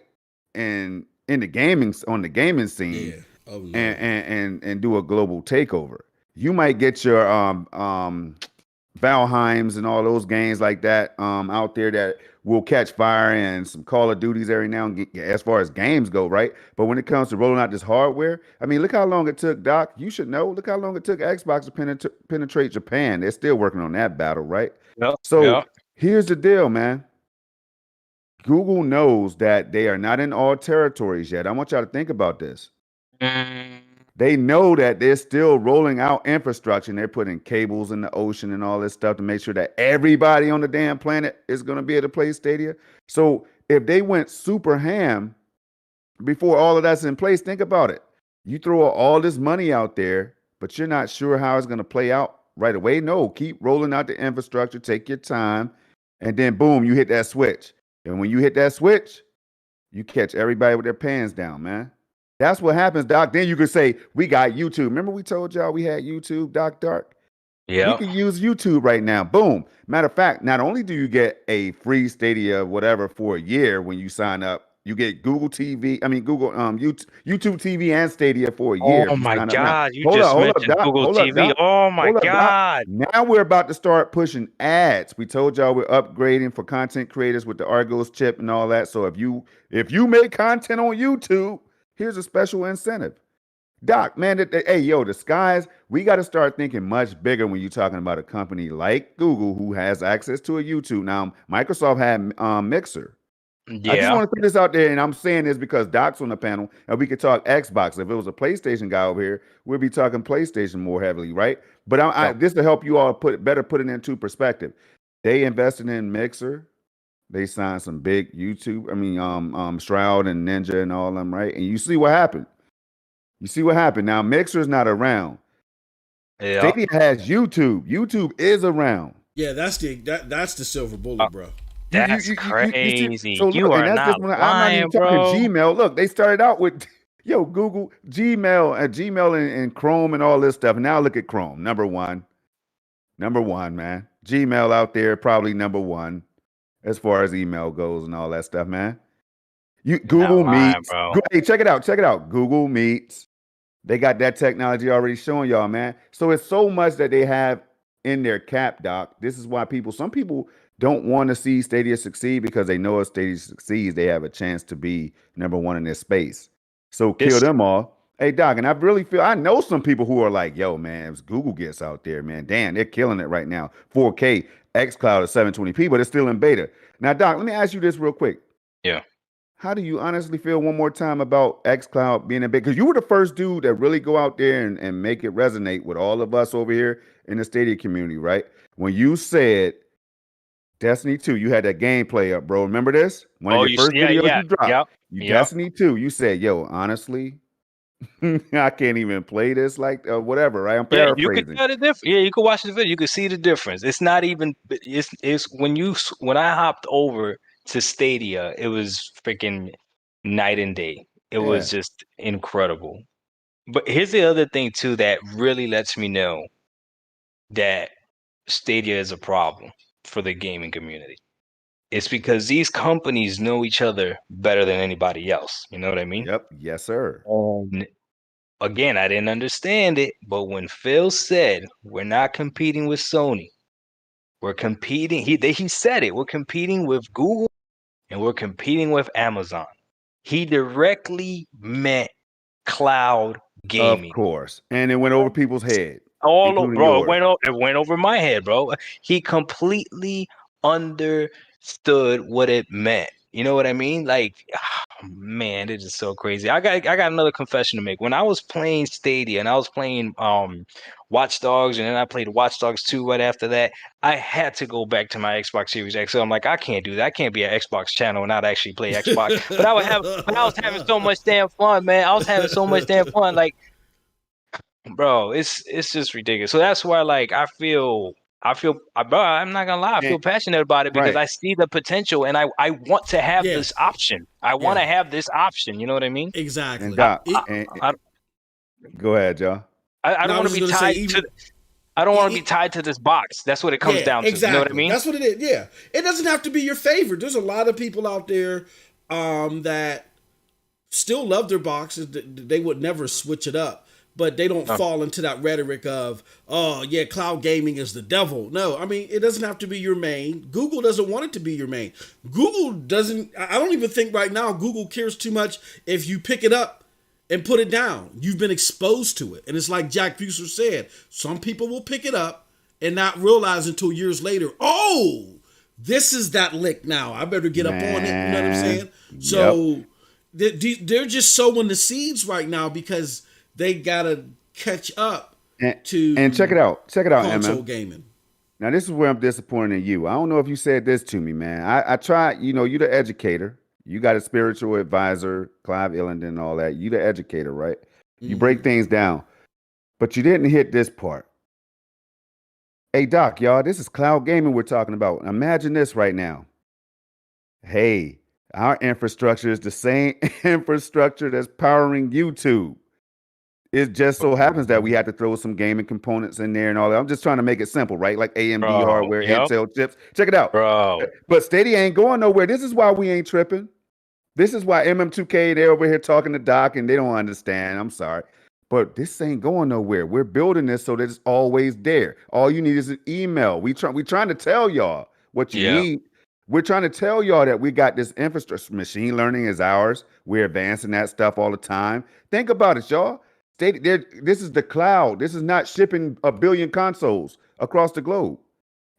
and in the gaming scene, Yeah. Oh, no. and do a global takeover. You might get your Valheims and all those games like that out there that will catch fire, and some Call of Duties every now and again, as far as games go, right? But when it comes to rolling out this hardware, I mean, look how long it took, Doc. You should know. Look how long it took Xbox to penetrate Japan. They're still working on that battle, right? Yep. So here's the deal, man. Google knows that they are not in all territories yet. I want y'all to think about this. They know that they're still rolling out infrastructure, and they're putting cables in the ocean and all this stuff to make sure that everybody on the damn planet is going to be able to play Stadia. So if they went super ham before all of that's in place, think about it. You throw all this money out there, but you're not sure how it's going to play out right away. No, keep rolling out the infrastructure, take your time, and then boom, you hit that switch. And when you hit that switch, you catch everybody with their pants down, man. That's what happens, Doc. Then you could say, we got YouTube. Remember we told y'all we had YouTube, Doc Dark? Yeah. We can use YouTube right now. Boom. Matter of fact, not only do you get a free Stadia, whatever, for a year when you sign up, you get Google YouTube TV and Stadia for a year. Oh If you my sign up now. God. You Hold just up, mentioned Doc. Google Hold up, TV. Doc. Oh my Hold up, Doc. God. Now we're about to start pushing ads. We told y'all we're upgrading for content creators with the Argos chip and all that. So if you make content on YouTube, here's a special incentive. Doc, man, hey, yo, the skies, we got to start thinking much bigger when you're talking about a company like Google who has access to a YouTube. Now, Microsoft had Mixer. I just Yeah. want to put this out there, and I'm saying this because Doc's on the panel, and we could talk Xbox. If it was a PlayStation guy over here, we'd be talking PlayStation more heavily, right? But this to help you all put it into perspective. They invested in Mixer. They signed some big YouTube. Shroud and Ninja and all of them, right? And you see what happened. Now Mixer's not around. Yeah. Stadia has YouTube. YouTube is around. Yeah, that's the silver bullet, bro. That's crazy. So You look, are and that's not just when I'm not even lying, talking bro. Gmail. Look, they started out with Google, Gmail and Chrome and all this stuff. And now look at Chrome, number one, man. Gmail out there, probably number one as far as email goes and all that stuff, man. Google Meets. Hey, check it out. Google Meets. They got that technology already showing y'all, man. So it's so much that they have in their cap, Doc. This is why some people don't want to see Stadia succeed, because they know if Stadia succeeds, they have a chance to be number one in their space. So kill them all. Hey, Doc, and I know some people who are like, yo, man, if Google gets out there, man, damn, they're killing it right now. 4K, xCloud is 720p, but it's still in beta. Now, Doc, let me ask you this real quick. Yeah. How do you honestly feel one more time about xCloud being a big? Because you were the first dude that really go out there and make it resonate with all of us over here in the Stadia community, right? When you said Destiny 2, you had that gameplay up, bro. Remember this? One of your first videos you dropped. Destiny 2, you said, yo, honestly, I can't even play this like whatever, right? I'm paraphrasing. You could tell the difference. Yeah, you could watch the video. You could see the difference. It's not even. It's when I hopped over to Stadia, it was freaking night and day. It was just incredible. But here's the other thing too that really lets me know that Stadia is a problem for the gaming community. It's because these companies know each other better than anybody else. You know what I mean? Yep. Yes, sir. Again, I didn't understand it, but when Phil said we're not competing with Sony, We're competing. He said it. We're competing with Google and we're competing with Amazon. He directly meant cloud Of gaming. course. And it went over people's head, All over, including bro. yours. It went over my head, bro. He completely understood what it meant. You know what I mean? Like, man, it is so crazy. I got another confession to make. When I was playing Stadia and I was playing Watch Dogs, and then I played Watch Dogs 2 right after that, I had to go back to my Xbox Series X. So I'm like, I can't do that. I can't be an Xbox channel and not actually play Xbox. But I was having so much damn fun, man. I was having so much damn fun. Like, bro, it's just ridiculous. So that's why, like, bro, I'm not gonna lie, I feel And, passionate about it because right. I see the potential and I want to have this Yes. option. I want Yeah. to have this option. You know what I mean? And Exactly. Doc, It, go ahead, y'all. I no, don't I want was to just be gonna say tied even to. I don't want to be it, tied to this box. That's what it comes yeah, down to. You know what I exactly. mean? That's what it is. Yeah, it doesn't have to be your favorite. There's a lot of people out there that still love their boxes. They would never switch it up, but they don't fall into that rhetoric of, oh yeah, cloud gaming is the devil. No, I mean it doesn't have to be your main. Google doesn't want it to be your main. Google doesn't. I don't even think right now Google cares too much if you pick it up and put it down. You've been exposed to it. And it's like Jack Fuser said, some people will pick it up and not realize until years later, oh, this is that lick now. I better get up on it. You know what I'm saying? So they're just sowing the seeds right now because they got to catch up to And check it out. Check it out, console Emma. gaming. Now, this is where I'm disappointed in you. I don't know if you said this to me, man. I tried, you're the educator. You got a spiritual advisor, Clive Illington and all that. You the educator, right? You break things down. But you didn't hit this part. Hey, Doc, y'all, this is cloud gaming we're talking about. Imagine this right now. Hey, our infrastructure is the same infrastructure that's powering YouTube. It just so happens that we had to throw some gaming components in there and all that. I'm just trying to make it simple, right? Like AMD Bro, hardware, yep. Intel chips. Check it out. Bro. But Stadia ain't going nowhere. This is why we ain't tripping. This is why MM2K, they're over here talking to Doc and they don't understand. I'm sorry. But this ain't going nowhere. We're building this so that it's always there. All you need is an email. We're trying to tell y'all what you need. We're trying to tell y'all that we got this infrastructure. Machine learning is ours. We're advancing that stuff all the time. Think about it, y'all. This is the cloud. This is not shipping 1 billion consoles across the globe.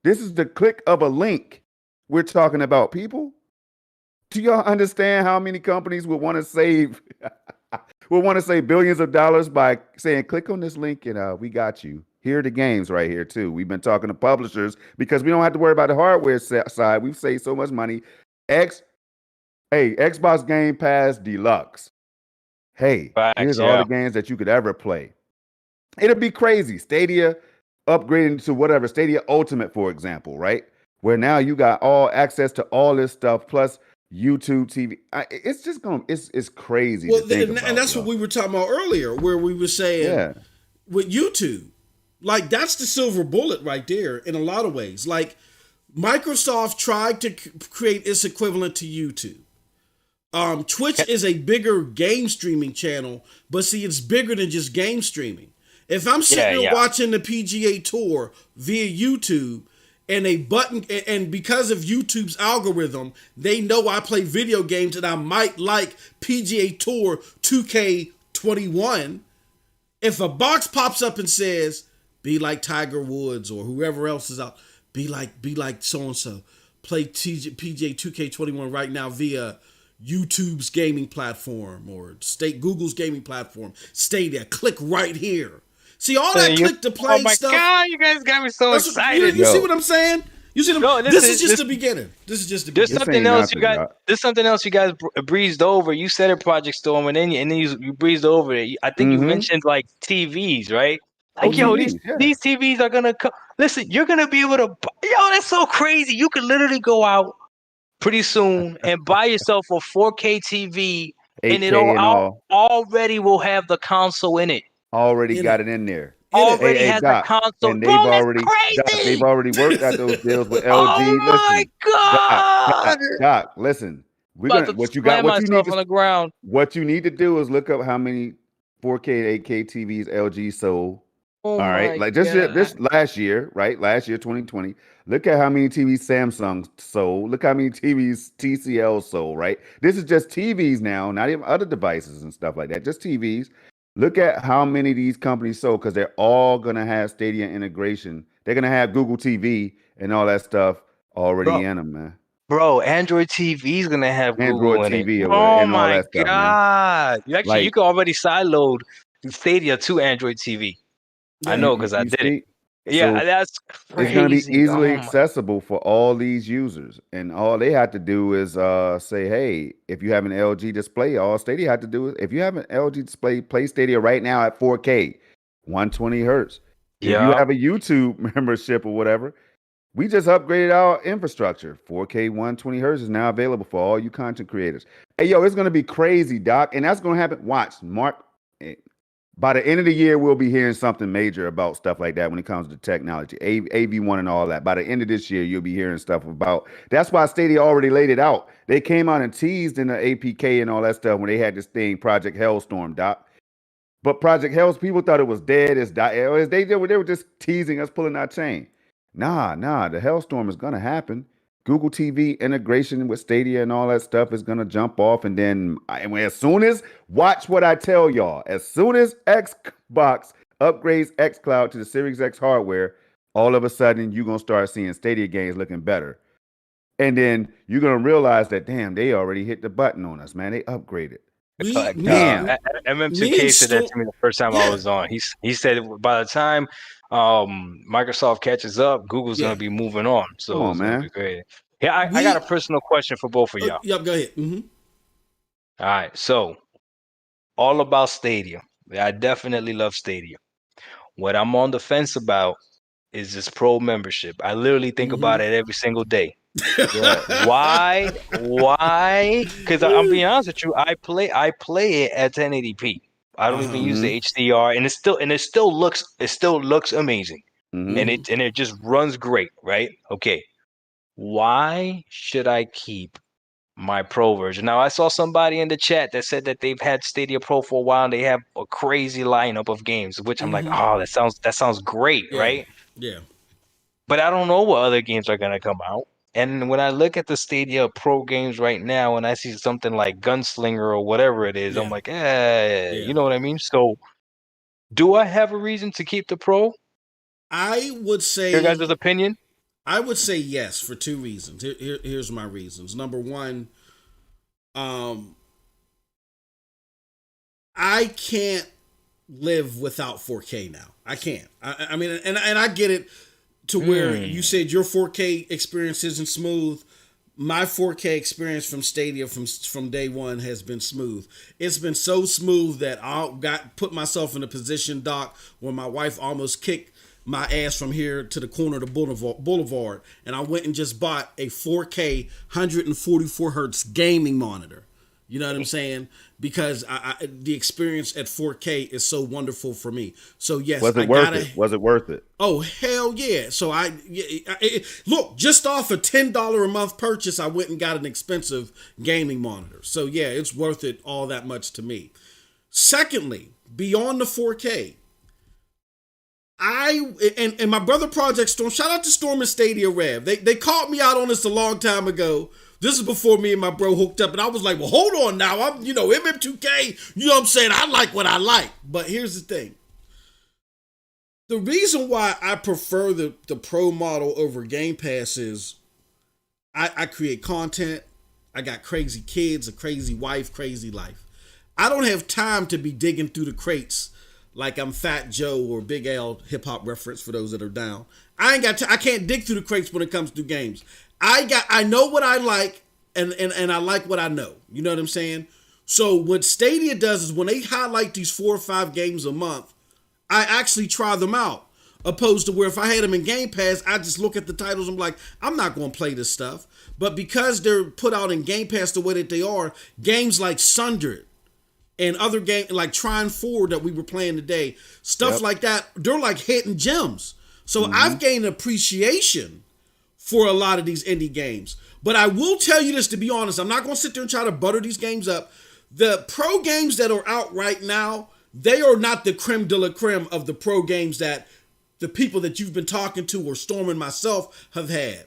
This is the click of a link we're talking about, people. Do y'all understand how many companies would want to save billions of dollars by saying, click on this link and we got you. Here are the games right here too. We've been talking to publishers because we don't have to worry about the hardware side. We've saved so much money. Xbox Game Pass Deluxe. Hey, here's all the games that you could ever play. It'll be crazy. Stadia upgrading to whatever, Stadia Ultimate, for example, right? Where now you got all access to all this stuff, plus YouTube TV. It's just it's crazy. Well, to think about, and that's what we were talking about earlier, where we were saying with YouTube, like that's the silver bullet right there in a lot of ways. Like Microsoft tried to create its equivalent to YouTube. Twitch is a bigger game streaming channel, but see, it's bigger than just game streaming. If I'm sitting there watching the PGA Tour via YouTube, and because of YouTube's algorithm, they know I play video games and I might like PGA Tour 2K21. If a box pops up and says, be like Tiger Woods or whoever else is out, be like so-and-so, play PGA 2K21 right now via YouTube's gaming platform or Google's gaming platform, Stadia, click right here. See all that click to play stuff. Oh my God, you guys got me so excited. You see what I'm saying? You see, this is just the beginning. This is just the beginning. There's something else you guys breezed over. You said it, Project Storm, and then you breezed over it. I think you mentioned like TVs, right? Like, these TVs are gonna come. Listen, you're gonna be able to. That's so crazy. You could literally go out pretty soon and buy yourself a 4K TV, and it already will have the console in it. Already got it in there. Already has a console. And they've already worked out those deals with LG. Oh my God! Doc, listen. What you need to do is look up how many 4K and 8K TVs LG sold Oh All right, my like god, this last year, right? Last year, 2020. Look at how many TVs Samsung sold. Look how many TVs TCL sold. Right. This is just TVs now, not even other devices and stuff like that. Just TVs. Look at how many of these companies sold because they're all gonna have Stadia integration. They're gonna have Google TV and all that stuff already bro. in them, man. Bro, Android TV is gonna have Android Google in it. TV or Oh and all my that stuff, man. god! You Like can already sideload Stadia to Android TV. I Yeah. know because I you did it. see, Yeah, so that's it's going to be crazy. easily Oh my. accessible for all these users, and all they have to do is say, "Hey, if you have an LG display, all Stadia have to do is if you have an LG display, play Stadia right now at 4K, 120 hertz. If you Yeah, have a YouTube membership or whatever, we just upgraded our infrastructure. 4K 120 hertz is now available for all you content creators. Hey, yo, it's going to be crazy, Doc, and that's going to happen. Watch, Mark. eh, By the end of the year, we'll be hearing something major about stuff like that when it comes to technology, AV1 and all that. By the end of this year, you'll be hearing stuff about. That's why Stadia already laid it out. They came out and teased in the APK and all that stuff when they had this thing, Project Hellstorm, Doc. But Project Hell's people thought it was dead. They were just teasing us, pulling our chain. Nah. The Hellstorm is gonna happen. Google TV integration with Stadia and all that stuff is gonna jump off, and then as soon as watch what I tell y'all. As soon as Xbox upgrades XCloud to the Series X hardware, all of a sudden you're gonna start seeing Stadia games looking better, and then you're gonna realize that damn, they already hit the button on us, man. They upgraded. We me Damn. me and MM2K said that Storm. to me the first time I Yeah. was on. He said by the time Microsoft catches up, Google's Yeah. gonna be moving on. Come So on, it's gonna be man. great. Yeah, I got a We. personal question for both of y'all. Yep. Go ahead. All right, so all about Stadia. I definitely love Stadia. What I'm on the fence about is this pro membership. I literally think about it every single day. Yeah. Why? Why? Because I'm being honest with you, I play it at 1080p. I don't even Uh-huh. use the Mm-hmm. HDR, and it still looks amazing, Mm-hmm. and Mm-hmm. it just runs great, right? Okay, why should I keep my Pro version? Now, I saw somebody in the chat that said that they've had Stadia Pro for a while and they have a crazy lineup of games, which I'm like, Mm-hmm. oh, that sounds great, Yeah. right? Yeah. But I don't know what other games are gonna come out. And when I look at the Stadia Pro games right now, and I see something like Gunslinger or whatever it is, I'm Yeah. like, Yeah. you know what I mean? So, do I have a reason to keep the Pro? I would Your guys' say opinion? I would say yes for two reasons. Here's my reasons. Number one, um, I can't live without 4K now. I can't. I mean, and I get it to where you Hmm. said your 4K experience isn't smooth. My 4K experience from Stadia from day one has been smooth. It's been so smooth that I got put myself in a position, Doc, where my wife almost kicked my ass from here to the corner of the boulevard, and I went and just bought a 4K 144 hertz gaming monitor. You know what I'm saying? Because the experience at 4K is so wonderful for me. So yes, Was I it worth gotta. it? Was it worth it? Oh hell yeah! So look, just off a $10 a month purchase, I went and got an expensive gaming monitor. So yeah, it's worth it all that much to me. Secondly, beyond the 4K, and my brother Project Storm, shout out to Storm and Stadia Rev. They called me out on this a long time ago. This is before me and my bro hooked up, and I was like, well, hold on now. I'm MM2K, you know what I'm saying? I like what I like. But here's the thing. The reason why I prefer the pro model over Game Pass is I create content. I got crazy kids, a crazy wife, crazy life. I don't have time to be digging through the crates like I'm Fat Joe or Big L, hip hop reference for those that are down. I can't dig through the crates when it comes to games. I know what I like, and I like what I know. You know what I'm saying? So what Stadia does is when they highlight these 4 or 5 games a month, I actually try them out. Opposed to where if I had them in Game Pass, I just look at the titles. I'm like, I'm not going to play this stuff. But because they're put out in Game Pass the way that they are, games like Sundered and other games like Trine 4 that we were playing today, stuff Yep. like that, they're like hidden gems. So Mm-hmm. I've gained appreciation for a lot of these indie games. But I will tell you this, to be honest, I'm not going to sit there and try to butter these games up. The pro games that are out right now, they are not the creme de la creme of the pro games that the people that you've been talking to or Storm and myself have had.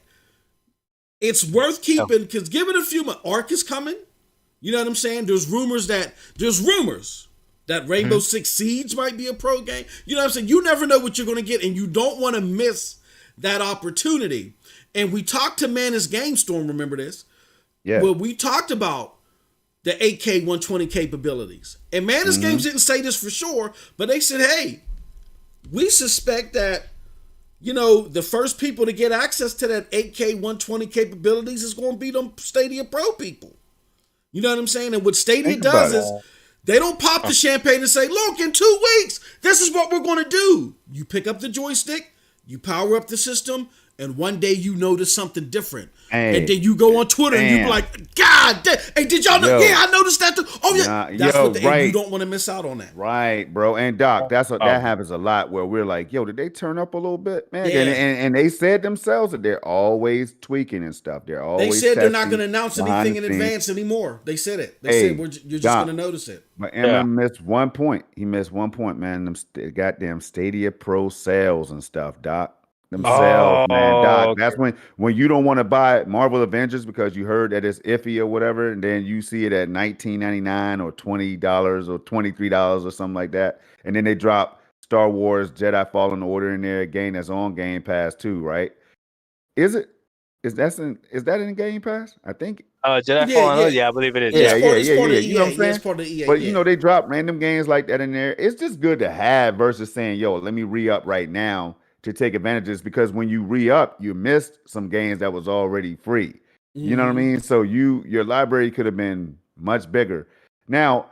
It's worth keeping because give it a few months. Ark is coming. You know what I'm saying? There's rumors that Rainbow Six Siege might be a pro game. You know what I'm saying? You never know what you're going to get, and you don't want to miss that opportunity. And we talked to Manus Game Storm, remember this? Yeah. Well, we talked about the 8K 120 capabilities. And Manus Games didn't say this for sure, but they said, hey, we suspect that, you know, the first people to get access to that 8K 120 capabilities is going to be them Stadia Pro people. You know what I'm saying? And what Stadia does is they don't pop the champagne and say, look, in 2 weeks, this is what we're going to do. You pick up the joystick, you power up the system, and one day you notice something different. Hey, and then you go on Twitter and you be like, God damn. Hey, did y'all know? Yeah, I noticed that too. Oh, yeah. That's what and you don't want to miss out on that. Right, bro. And Doc, that happens a lot where we're like, yo, did they turn up a little bit? Man. Yeah. And they said themselves that they're always tweaking and stuff. They're always They said they're not going to announce anything in advance anymore. They said it. They said you're just going to notice it. But MM missed 1 point. He missed 1 point, man. Them goddamn Stadia Pro sales and stuff, Doc. Themselves, man, Doc. Okay. That's when you don't want to buy Marvel Avengers because you heard that it's iffy or whatever, and then you see it at $19.99 or $20 or $23 or something like that, and then they drop Star Wars Jedi Fallen Order in there again. That's on Game Pass too, right? Is that in Game Pass? I think. Jedi Fallen Order, yeah, I believe it is. Yeah. You know what I'm saying? It's part of the EA, but you know they drop random games like that in there. It's just good to have versus saying, "Yo, let me re-up right now." To take advantages because when you re-up, you missed some games that was already free. You know what I mean? So your library could have been much bigger. Now,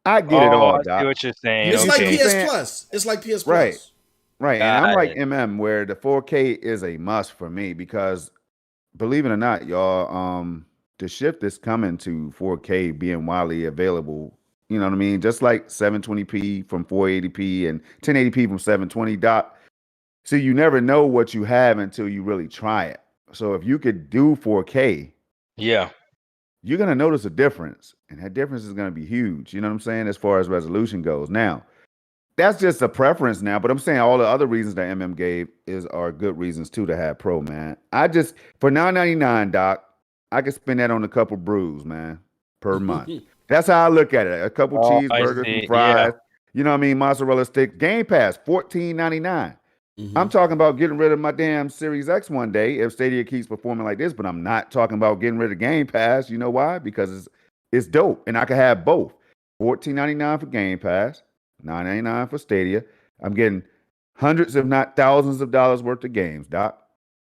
I get it all, Doc. I see what you're saying. It's like PS Plus. It's like PS Plus. Right. And I'm like MM where the 4K is a must for me because believe it or not, y'all, the shift is coming to 4K being widely available. You know what I mean? Just like 720p from 480p and 1080p from 720, Doc. So you never know what you have until you really try it. So if you could do 4K, you're going to notice a difference. And that difference is going to be huge. You know what I'm saying? As far as resolution goes. Now, that's just a preference now. But I'm saying all the other reasons that MM gave are good reasons too to have Pro, man. For $9.99, Doc, I could spend that on a couple brews, man, per month. That's how I look at it. A couple cheeseburgers and fries. You know what I mean? Mozzarella sticks. Game Pass, $14.99. I'm talking about getting rid of my damn Series X one day if Stadia keeps performing like this, but I'm not talking about getting rid of Game Pass. You know why? Because it's dope, and I can have both. $14.99 for Game Pass, $9.99 for Stadia. I'm getting hundreds, if not thousands of dollars worth of games, Doc.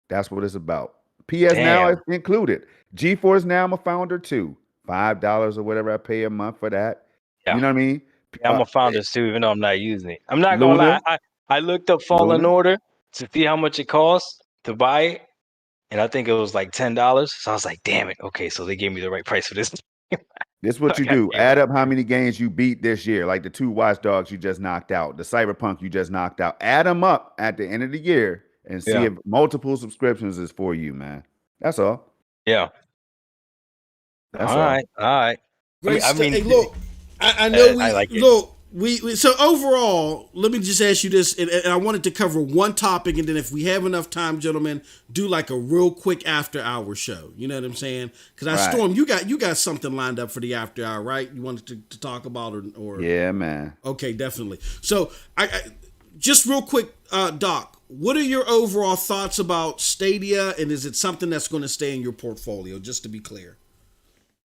That's what it's about. PS Now is included. Geforce Now, I'm a founder too. $5 or whatever I pay a month for that. Yeah. You know what I mean? Yeah, I'm a founder too, even though I'm not using it. I'm not going to lie. I looked up Fallen Order to see how much it costs to buy it, and I think it was like $10. So I was like, damn it. Okay, so they gave me the right price for this. This is what you do. Add up how many games you beat this year, like the 2 Watch Dogs you just knocked out, the Cyberpunk you just knocked out. Add them up at the end of the year and see if multiple subscriptions is for you, man. That's all. Yeah. All right. I mean, hey, look, I know I like look. So overall, let me just ask you this, and I wanted to cover one topic, and then if we have enough time, gentlemen, do like a real quick after-hour show. You know what I'm saying? Because Storm, you got something lined up for the after hour, right? You wanted to talk about or yeah, man. Okay, definitely. So I just real quick, Doc, what are your overall thoughts about Stadia, and is it something that's going to stay in your portfolio? Just to be clear.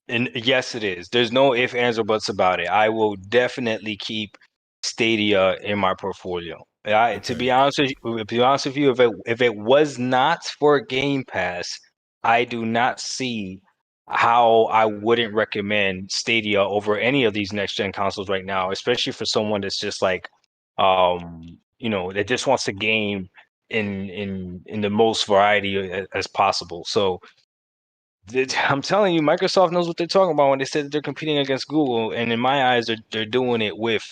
And yes, it is. There's no ifs, ands, or buts about it. I will definitely keep Stadia in my portfolio. To be honest with you, if it was not for Game Pass, I do not see how I wouldn't recommend Stadia over any of these next gen consoles right now, especially for someone that's just like, that just wants to game in the most variety as possible. So. I'm telling you, Microsoft knows what they're talking about when they said that they're competing against Google, and in my eyes, they're doing it with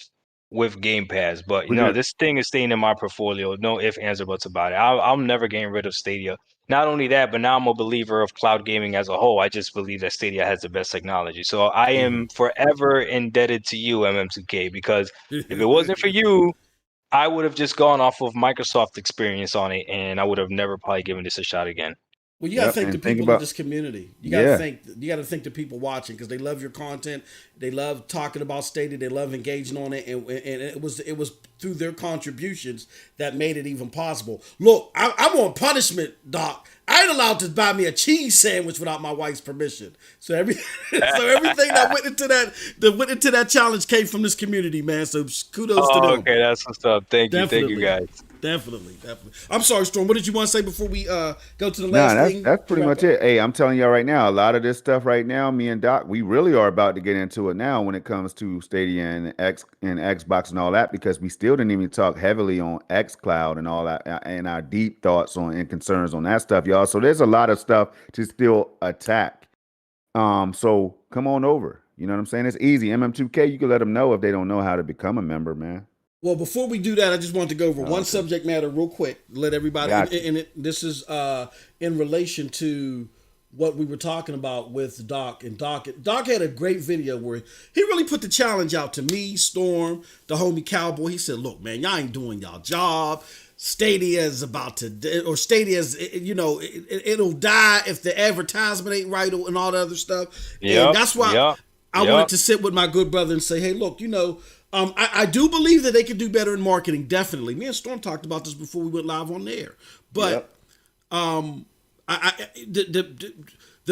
with Game Pass. But We're gonna, this thing is staying in my portfolio. No ifs, ands, or buts about it. I'm never getting rid of Stadia. Not only that, but now I'm a believer of cloud gaming as a whole. I just believe that Stadia has the best technology. So I am forever indebted to you, MM2K, because if it wasn't for you, I would have just gone off of Microsoft experience on it, and I would have never probably given this a shot again. Well, you got to thank the and think people in about this community. You got yeah. to thank the people watching because they love your content. They love talking about Stadia. They love engaging on it, and it was through their contributions that made it even possible. Look, I want punishment, Doc. I ain't allowed to buy me a cheese sandwich without my wife's permission. So everything that went into that challenge came from this community, man. So kudos to them. Okay, that's what's up. Thank you, guys. Definitely. I'm sorry, Storm. What did you want to say before we go to the Nah, last thing? that's pretty much it. Hey, I'm telling y'all right now, a lot of this stuff right now, me and Doc, we really are about to get into it now when it comes to Stadia and Xbox and all that, because we still didn't even talk heavily on xCloud and all that and our deep thoughts on and concerns on that stuff, y'all. So there's a lot of stuff to still attack. So come on over. You know what I'm saying? It's easy. MM2K, you can let them know if they don't know how to become a member, man. Well, before we do that, I just wanted to go over one subject matter real quick. Let everybody. This is in relation to what we were talking about with Doc. And Doc had a great video where he really put the challenge out to me, Storm, the homie Cowboy. He said, "Look, man, y'all ain't doing y'all job. Stadia is about to, or Stadia is, it'll die if the advertisement ain't right and all the other stuff." Yep, and that's why I wanted to sit with my good brother and say, "Hey, look, I do believe that they could do better in marketing. Definitely, me and Storm talked about this before we went live on the air. But the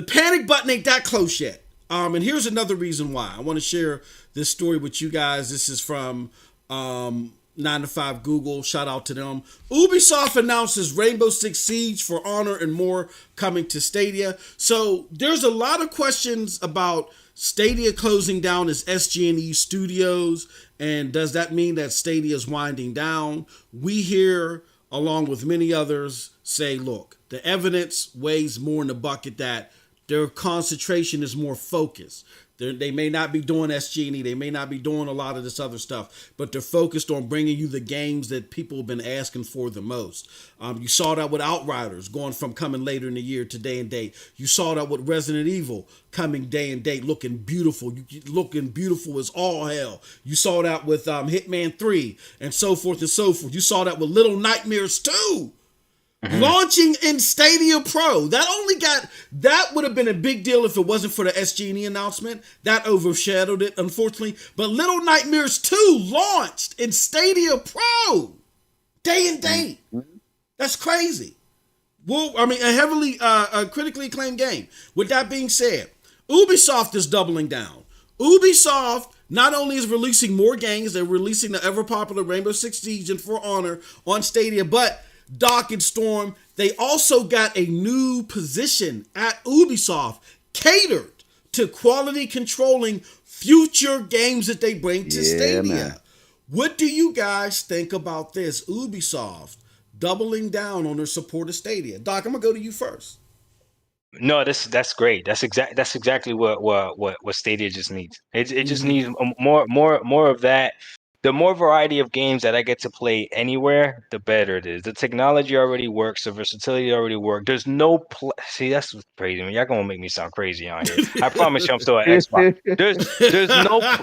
panic button ain't that close yet. And here's another reason why. I want to share this story with you guys. This is from 9 to 5 Google. Shout out to them. Ubisoft announces Rainbow Six Siege, For Honor, and more coming to Stadia. So there's a lot of questions about Stadia closing down its SG&E studios, and does that mean that Stadia is winding down? We here, along with many others, say, look, the evidence weighs more in the bucket that their concentration is more focused. They may not be doing SG&E, they may not be doing a lot of this other stuff, but they're focused on bringing you the games that people have been asking for the most. You saw that with Outriders going from coming later in the year to day and date. You saw that with Resident Evil coming day and date, looking beautiful as all hell. You saw that with Hitman 3 and so forth and so forth. You saw that with Little Nightmares 2. Launching in Stadia Pro. That would have been a big deal if it wasn't for the SG&E announcement. That overshadowed it, unfortunately. But Little Nightmares 2 launched in Stadia Pro. Day and date. That's crazy. Well, I mean, a heavily critically acclaimed game. With that being said, Ubisoft is doubling down. Ubisoft not only is releasing more games, they're releasing the ever-popular Rainbow Six Siege and For Honor on Stadia, but Doc and Storm, they also got a new position at Ubisoft catered to quality controlling future games that they bring to Stadia. Man. What do you guys think about this? Ubisoft doubling down on their support of Stadia. Doc, I'm gonna go to you first. No, that's great. That's exactly what Stadia just needs. It just needs more of that. The more variety of games that I get to play anywhere, the better it is. The technology already works. The versatility already works. There's no see, that's crazy. I mean, y'all gonna make me sound crazy on here. I promise you, I'm still an Xbox.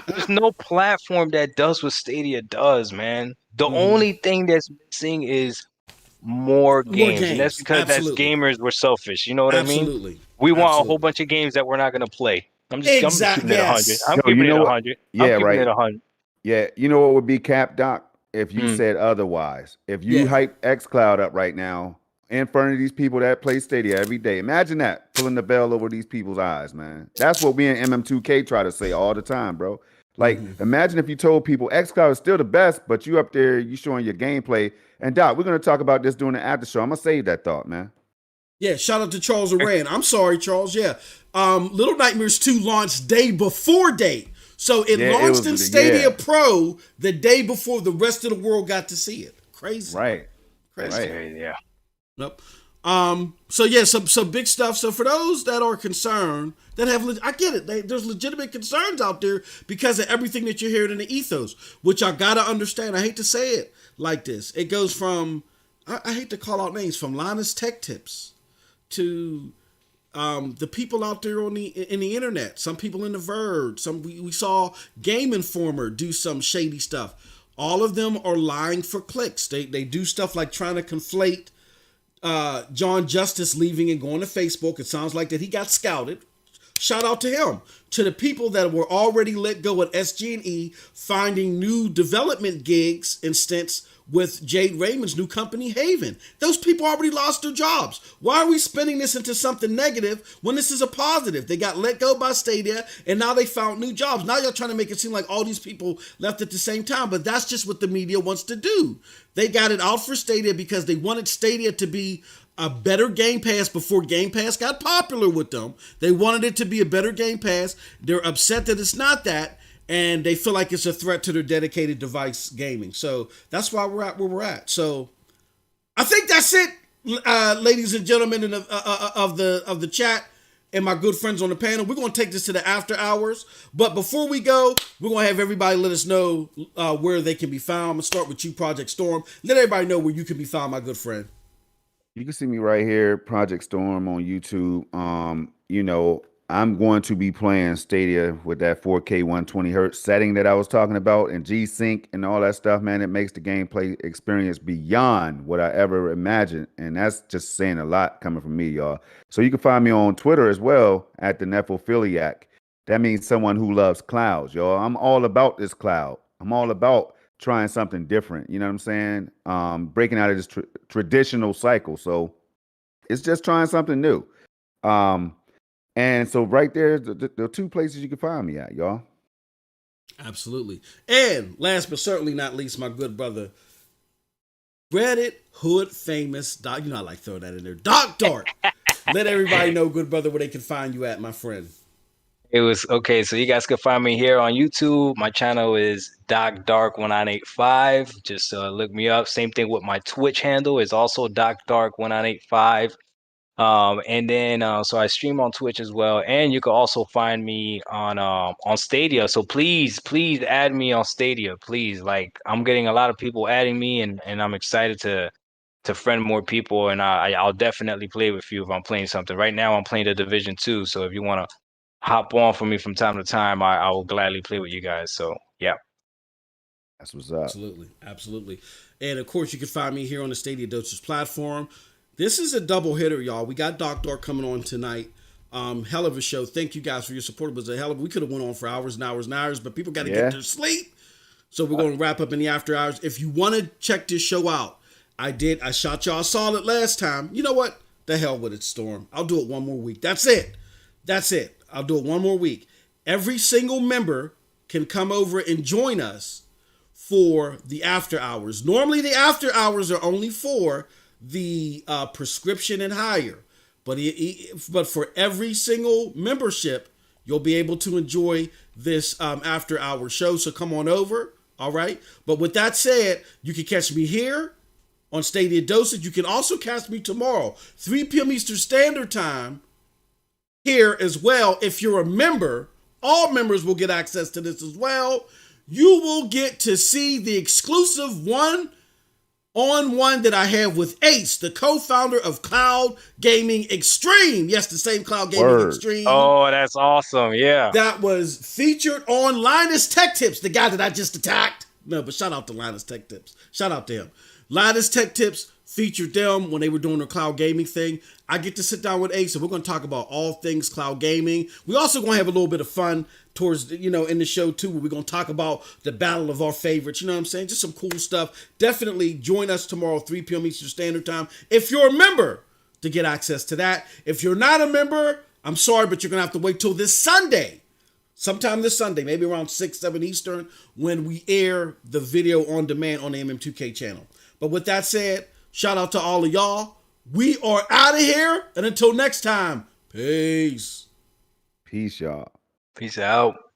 There's no platform that does what Stadia does, man. The only thing that's missing is more games. And that's because as gamers we're selfish. You know what I mean? We want a whole bunch of games that we're not gonna play. I'm just keeping it 100. I'm keeping it 100. Yeah, I'm keeping it 100. Yeah, you know what would be cap, Doc? If you said otherwise. If you hype xCloud up right now in front of these people that play Stadia every day, imagine that, pulling the bell over these people's eyes, man. That's what we in MM2K try to say all the time, bro. Like, imagine if you told people xCloud is still the best, but you up there, you showing your gameplay. And Doc, we're going to talk about this during the after show. I'm going to save that thought, man. Yeah, shout out to Charles Aran. I'm sorry, Charles. Yeah. Little Nightmares 2 launched day before date. So it launched in Stadia Pro the day before the rest of the world got to see it. Crazy. Right. Crazy. Right. Yeah. Nope. So yeah, some big stuff. So for those that are concerned, that have, I get it. There's legitimate concerns out there because of everything that you're hearing in the ethos, which I gotta understand. I hate to say it like this. It goes from, I hate to call out names, from Linus Tech Tips to the people out there on in the internet. Some people in the Verge. Some we saw Game Informer do some shady stuff. All of them are lying for clicks. They do stuff like trying to conflate John Justice leaving and going to Facebook. It sounds like that he got scouted. Shout out to him. To the people that were already let go at SG&E, finding new development gigs and stints with Jade Raymond's new company, Haven. Those people already lost their jobs. Why are we spinning this into something negative when this is a positive? They got let go by Stadia, and now they found new jobs. Now you're trying to make it seem like all these people left at the same time, but that's just what the media wants to do. They got it out for Stadia because they wanted Stadia to be a better Game Pass before Game Pass got popular with them. They wanted it to be a better Game Pass. They're upset that it's not that, and they feel like it's a threat to their dedicated device gaming. So that's why we're at where we're at. So I think that's it, ladies and gentlemen of the chat and my good friends on the panel. We're going to take this to the after hours. But before we go, we're going to have everybody let us know where they can be found. I'm going to start with you, Project Storm. Let everybody know where you can be found, my good friend. You can see me right here, Project Storm on YouTube. I'm going to be playing Stadia with that 4K 120 hertz setting that I was talking about, and G-Sync and all that stuff, man. It makes the gameplay experience beyond what I ever imagined. And that's just saying a lot coming from me, y'all. So you can find me on Twitter as well at the Nephophiliac. That means someone who loves clouds, y'all. I'm all about this cloud. I'm all about trying something different. You know what I'm saying? Breaking out of this traditional cycle. So it's just trying something new. And so right there, the two places you can find me at, y'all. Absolutely. And last but certainly not least, my good brother, Reddit Hood Famous Doc. You know I like throwing that in there. Doc Dark. Let everybody know, good brother, where they can find you at, my friend. It was okay. So you guys can find me here on YouTube. My channel is Doc Dark 1985. Just look me up. Same thing with my Twitch handle is also Doc Dark 1985. And then so I stream on Twitch as well, and you can also find me on Stadia. So please add me on Stadia, please. Like, I'm getting a lot of people adding me, and I'm excited to friend more people, and I'll definitely play with you if I'm playing something. Right now I'm playing the Division 2, so if you want to hop on for me from time to time, I will gladly play with you guys. So yeah. That's what's up. Absolutely. And of course you can find me here on the Stadia Dosage platform. This is a double hitter, y'all. We got Doc Dark coming on tonight. Hell of a show. Thank you guys for your support. It was we could have went on for hours and hours and hours, but people got to get their sleep. So we're going to wrap up in the after hours. If you want to check this show out, I shot y'all solid last time. You know what? The hell with it, Storm. I'll do it one more week. That's it. I'll do it one more week. Every single member can come over and join us for the after hours. Normally the after hours are only for the prescription and higher, but for every single membership you'll be able to enjoy this after hour show. So come on over. All right, but with that said, you can catch me here on Stadia Dosage. You can also catch me tomorrow 3 p.m. Eastern Standard Time here as well. If you're a member, all members will get access to this as well. You will get to see the exclusive one-on-one that I have with Ace, the co-founder of Cloud Gaming Extreme. Yes, the same Cloud Gaming Extreme. Oh, that's awesome. Yeah. That was featured on Linus Tech Tips, the guy that I just attacked. No, but shout out to Linus Tech Tips. Shout out to him. Linus Tech Tips featured them when they were doing their cloud gaming thing. I get to sit down with Ace, and we're going to talk about all things cloud gaming. We also going to have a little bit of fun towards, in the show too, where we're going to talk about the battle of our favorites. You know what I'm saying? Just some cool stuff. Definitely join us tomorrow, 3 p.m. Eastern Standard Time, if you're a member, to get access to that. If you're not a member, I'm sorry, but you're going to have to wait till this Sunday. Sometime this Sunday, maybe around 6, 7 Eastern, when we air the video on demand on the MM2K channel. But with that said, shout out to all of y'all. We are out of here. And until next time, peace. Peace, y'all. Peace out.